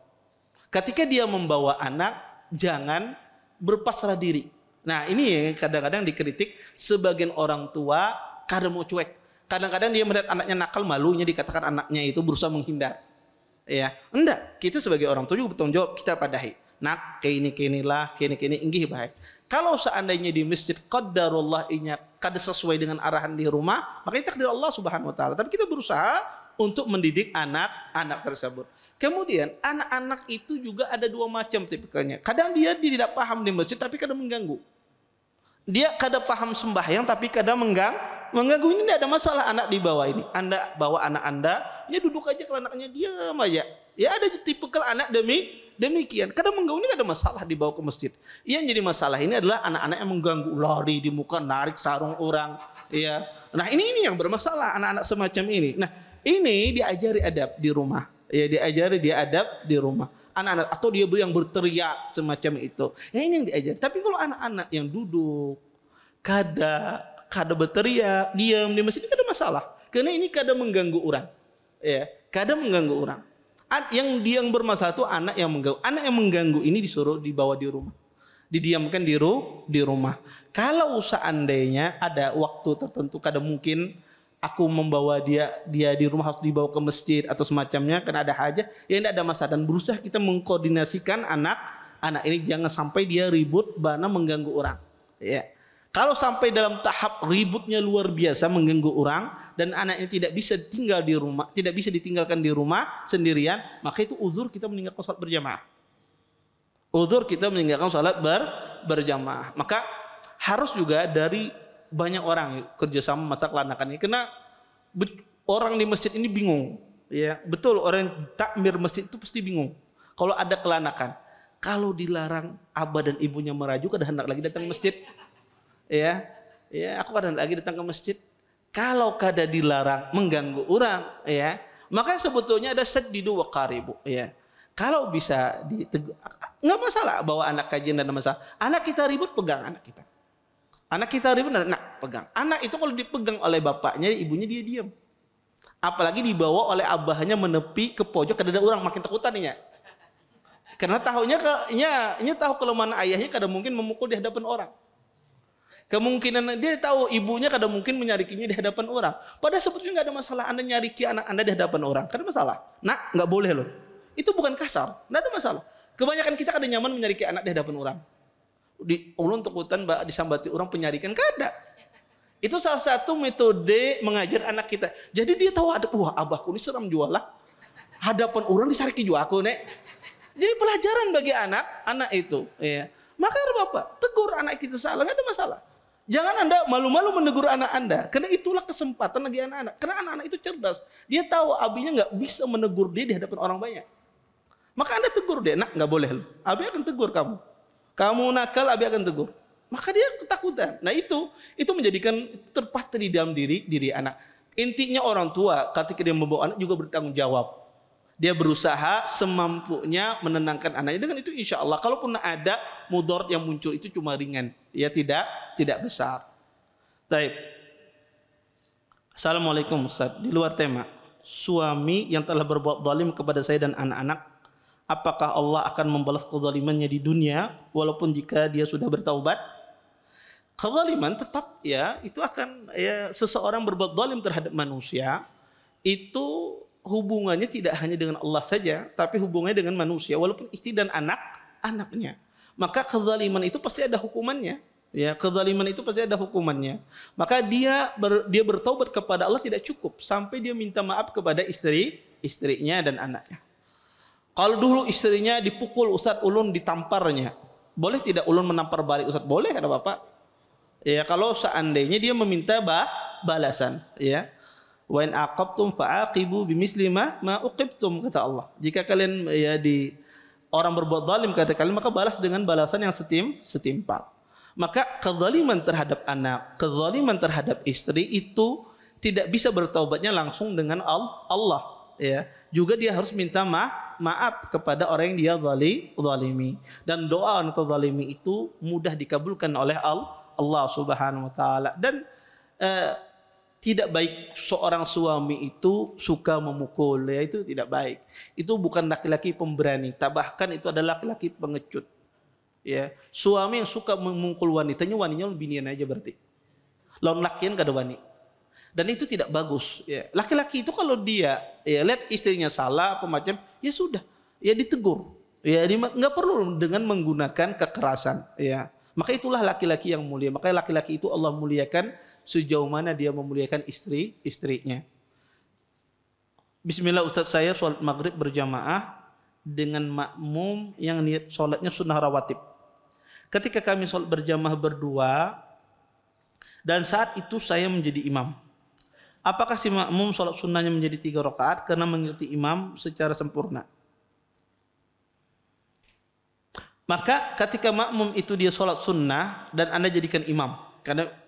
Ketika dia membawa anak, jangan berpasrah diri. Nah ini kadang-kadang dikritik sebagian orang tua kadang mau cuek. Kadang-kadang dia melihat anaknya nakal, malunya dikatakan anaknya itu berusaha menghindar. Ya, enggak. Kita sebagai orang tua juga bertanggung jawab, kita padahi. Nak, kayak ini inggih baik. Kalau seandainya di masjid qadarullah inya kada sesuai dengan arahan di rumah, maka itu takdir Allah Subhanahu wa taala. Tapi kita berusaha untuk mendidik anak-anak tersebut. Kemudian anak-anak itu juga ada dua macam tipikalnya. Kadang dia tidak paham di masjid tapi kadang mengganggu. Dia kada paham sembahyang tapi kada mengganggu, ini tidak ada masalah. Anak dibawa ini, Anda bawa anak Anda, ya duduk aja kalau anaknya diam aja. Ya ada tipikal anak demikian. Kada mengganggu, ini kada masalah dibawa ke masjid. Yang jadi masalah ini adalah anak-anak yang mengganggu, lari di muka, narik sarung orang. Ya. Nah ini yang bermasalah anak-anak semacam ini. Nah ini diajari adab di rumah. Ya diajari dia adab di rumah. Anak-anak atau dia yang berteriak semacam itu. Ya ini yang diajari. Tapi kalau anak-anak yang duduk kada berteriak, diam di masjid, kada masalah. Karena ini kada mengganggu orang. Ya, kada mengganggu orang. Yang bermasalah itu anak yang mengganggu. Anak yang mengganggu ini disuruh dibawa di rumah. Didiamkan di rumah. Kalau seandainya ada waktu tertentu, kada mungkin aku membawa dia di rumah, harus dibawa ke masjid atau semacamnya karena ada hajat, ya tidak ada masalah. Dan berusaha kita mengkoordinasikan anak ini jangan sampai dia ribut bana mengganggu orang. Ya. Kalau sampai dalam tahap ributnya luar biasa mengganggu orang dan anak ini tidak bisa tinggal di rumah, tidak bisa ditinggalkan di rumah sendirian, maka itu uzur kita meninggalkan salat berjamaah. Uzur kita meninggalkan salat berjamaah. Maka harus juga dari banyak orang kerjasama masalah kelanakan ini, karena orang di masjid ini bingung. Ya betul, orang yang takmir masjid itu pasti bingung kalau ada kelanakan. Kalau dilarang abah dan ibunya merajuk, kada hendak lagi datang ke masjid. Ya aku kada hendak lagi datang ke masjid. Kalau kada dilarang mengganggu orang, ya maka sebetulnya ada saddidu wa qaribu. Ya kalau bisa nggak masalah bawa anak kajian, dan masalah. Anak kita ribut, pegang anak kita. Anak kita ribut, nak pegang. Anak itu kalau dipegang oleh bapaknya, ibunya dia diam. Apalagi dibawa oleh abahnya menepi ke pojok, kada ada orang, makin takutan ya. Karena tahunya tahu kelemahan ayahnya, kada mungkin memukul di hadapan orang. Kemungkinan dia tahu ibunya kada mungkin menyarikinya di hadapan orang. Padahal sebetulnya nggak ada masalah Anda nyariki anak Anda di hadapan orang. Kada masalah. Nak, nggak boleh loh. Itu bukan kasar, nggak ada masalah. Kebanyakan kita kada nyaman menyariki anak di hadapan orang. Di ulun takutan disambati orang penyarikan, kada. Itu salah satu metode mengajar anak kita. Jadi dia tahu ada, wah abahku ini seram jualah. Hadapan orang disariki jua aku nek. Jadi pelajaran bagi anak itu. Ya. Maka bapak tegur anak kita salah, nggak ada masalah. Jangan Anda malu-malu menegur anak Anda, karena itulah kesempatan bagi anak-anak. Karena anak-anak itu cerdas. Dia tahu abinya nggak bisa menegur dia di hadapan orang banyak. Maka Anda tegur dia, nak nggak boleh. Abi akan tegur kamu. Kamu nakal, abi akan tegur. Maka dia ketakutan. Nah itu menjadikan terpatri di dalam diri anak. Intinya orang tua ketika dia membawa anak juga bertanggung jawab. Dia berusaha semampunya menenangkan anaknya. Dengan itu insya Allah kalaupun ada mudarat yang muncul itu cuma ringan, ya tidak besar. Baik. Assalamualaikum Ustaz. Di luar tema, suami yang telah berbuat zalim kepada saya dan anak-anak, apakah Allah akan membalas kezalimannya di dunia walaupun jika dia sudah bertaubat? Kezaliman tetap ya, itu akan ya, seseorang berbuat zalim terhadap manusia itu hubungannya tidak hanya dengan Allah saja, tapi hubungannya dengan manusia walaupun istri dan anak-anaknya. Maka kezaliman itu pasti ada hukumannya. Ya, kezaliman itu pasti ada hukumannya. Maka dia bertaubat kepada Allah tidak cukup sampai dia minta maaf kepada istrinya dan anaknya. Kalau dulu istrinya dipukul, Ustaz ulun ditamparnya. Boleh tidak ulun menampar balik Ustaz? Boleh, kata Bapak. Ya, kalau seandainya dia meminta balasan, ya. Wa in aqabtum fa'aqibu bimisli ma uqibtum, kata Allah. Jika kalian ya orang berbuat zalim kata kalian, maka balas dengan balasan yang setimpal. Maka kezaliman terhadap anak, kezaliman terhadap istri itu tidak bisa bertaubatnya langsung dengan Allah, ya. Juga dia harus minta maaf kepada orang yang dia zalimi. Dan doa orang terzalimi itu mudah dikabulkan oleh Allah Subhanahu wa taala. Dan tidak baik seorang suami itu suka memukul, ya itu tidak baik. Itu bukan laki-laki pemberani, bahkan itu adalah laki-laki pengecut. Ya, suami yang suka memukul wanitanya binian aja berarti. Lawan lakian kada wani. Dan itu tidak bagus, ya. Laki-laki itu kalau dia ya lihat istrinya salah apa macam, ya sudah, ya ditegur. Ya enggak perlu dengan menggunakan kekerasan, ya. Maka itulah laki-laki yang mulia. Maka laki-laki itu Allah muliakan sejauh mana dia memuliakan istrinya. Bismillah Ustaz, saya sholat maghrib berjamaah dengan makmum yang niat sholatnya sunnah rawatib. Ketika kami sholat berjamaah berdua, dan saat itu saya menjadi imam. Apakah si makmum sholat sunnahnya menjadi 3 rakaat karena mengikuti imam secara sempurna? Maka ketika makmum itu dia sholat sunnah dan Anda jadikan imam,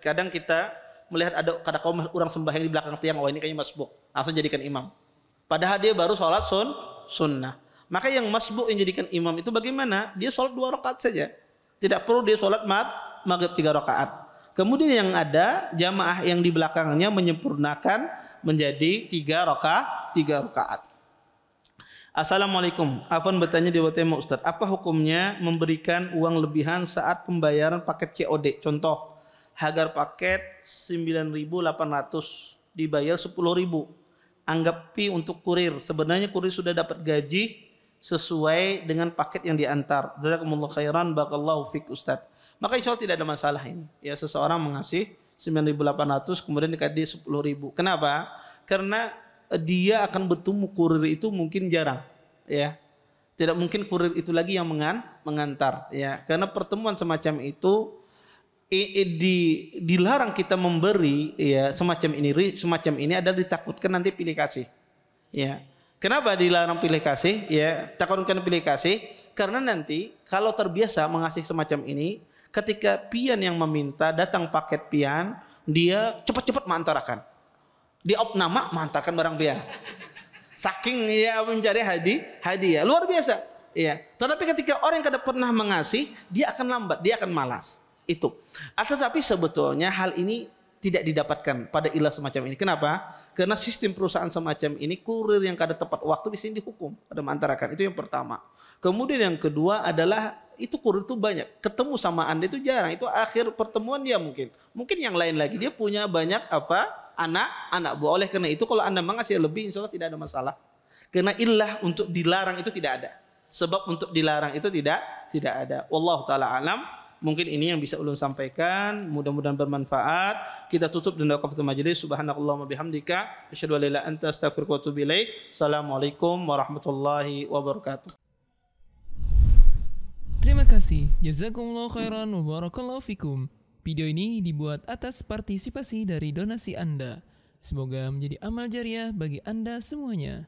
kadang kita melihat ada kaum orang sembahyang di belakang tiang, oh ini kayaknya masbuk, langsung jadikan imam. Padahal dia baru sholat sunnah. Maka yang masbuk yang jadikan imam itu bagaimana? Dia sholat 2 rakaat saja, tidak perlu dia sholat maghrib 3 rakaat. Kemudian yang ada jamaah yang di belakangnya menyempurnakan menjadi 3 rakaat. Assalamualaikum. Afwan bertanya di tema Ustaz, apa hukumnya memberikan uang lebihan saat pembayaran paket COD? Contoh, harga paket 9.800 dibayar 10.000. Anggap fee untuk kurir. Sebenarnya kurir sudah dapat gaji sesuai dengan paket yang diantar. Jazakumullah khairan, barakallahu fik Ustaz. Maka insya Allah tidak ada masalah ini. Ya, seseorang mengasih 9.800 kemudian dikasih 10.000. Kenapa? Karena dia akan bertemu kurir itu mungkin jarang, ya. Tidak mungkin kurir itu lagi yang mengantar, ya. Karena pertemuan semacam itu dilarang kita memberi, ya, semacam ini adalah ditakutkan nanti pilih kasih, ya. Kenapa dilarang pilih kasih? Ya, takutkan pilih kasih karena nanti kalau terbiasa mengasih semacam ini, ketika pian yang meminta datang paket pian, dia cepat-cepat mengantarkan. Dia opnama mengantarkan barang pian. Saking ya mencari hadiah luar biasa. Ya. Tetapi ketika orang yang kada pernah mengasih, dia akan lambat, dia akan malas. Itu. Tetapi sebetulnya hal ini tidak didapatkan pada ilah semacam ini. Kenapa? Karena sistem perusahaan semacam ini, kurir yang kada tepat waktu di sini dihukum pada mengantarakan. Itu yang pertama. Kemudian yang kedua adalah itu kurir itu banyak, ketemu sama Anda itu jarang. Itu akhir pertemuan dia mungkin yang lain lagi, dia punya banyak anak buah. Oleh karena itu kalau Anda mengasih lebih, insya Allah tidak ada masalah. Karena ilah untuk dilarang itu tidak ada. Sebab untuk dilarang itu tidak ada. Wallahu taala alam. Mungkin ini yang bisa ulun sampaikan. Mudah-mudahan bermanfaat. Kita tutup dengan doa kafatul majelis. Subhanakallahumma bihamdika asyhadu an la ilaha illa anta astaghfiruka wa atubu ilaik. Assalamualaikum warahmatullahi wabarakatuh. Terima kasih. Jazakumullah khairan wa barakallahu fikum. Video ini dibuat atas partisipasi dari donasi Anda. Semoga menjadi amal jariah bagi Anda semuanya.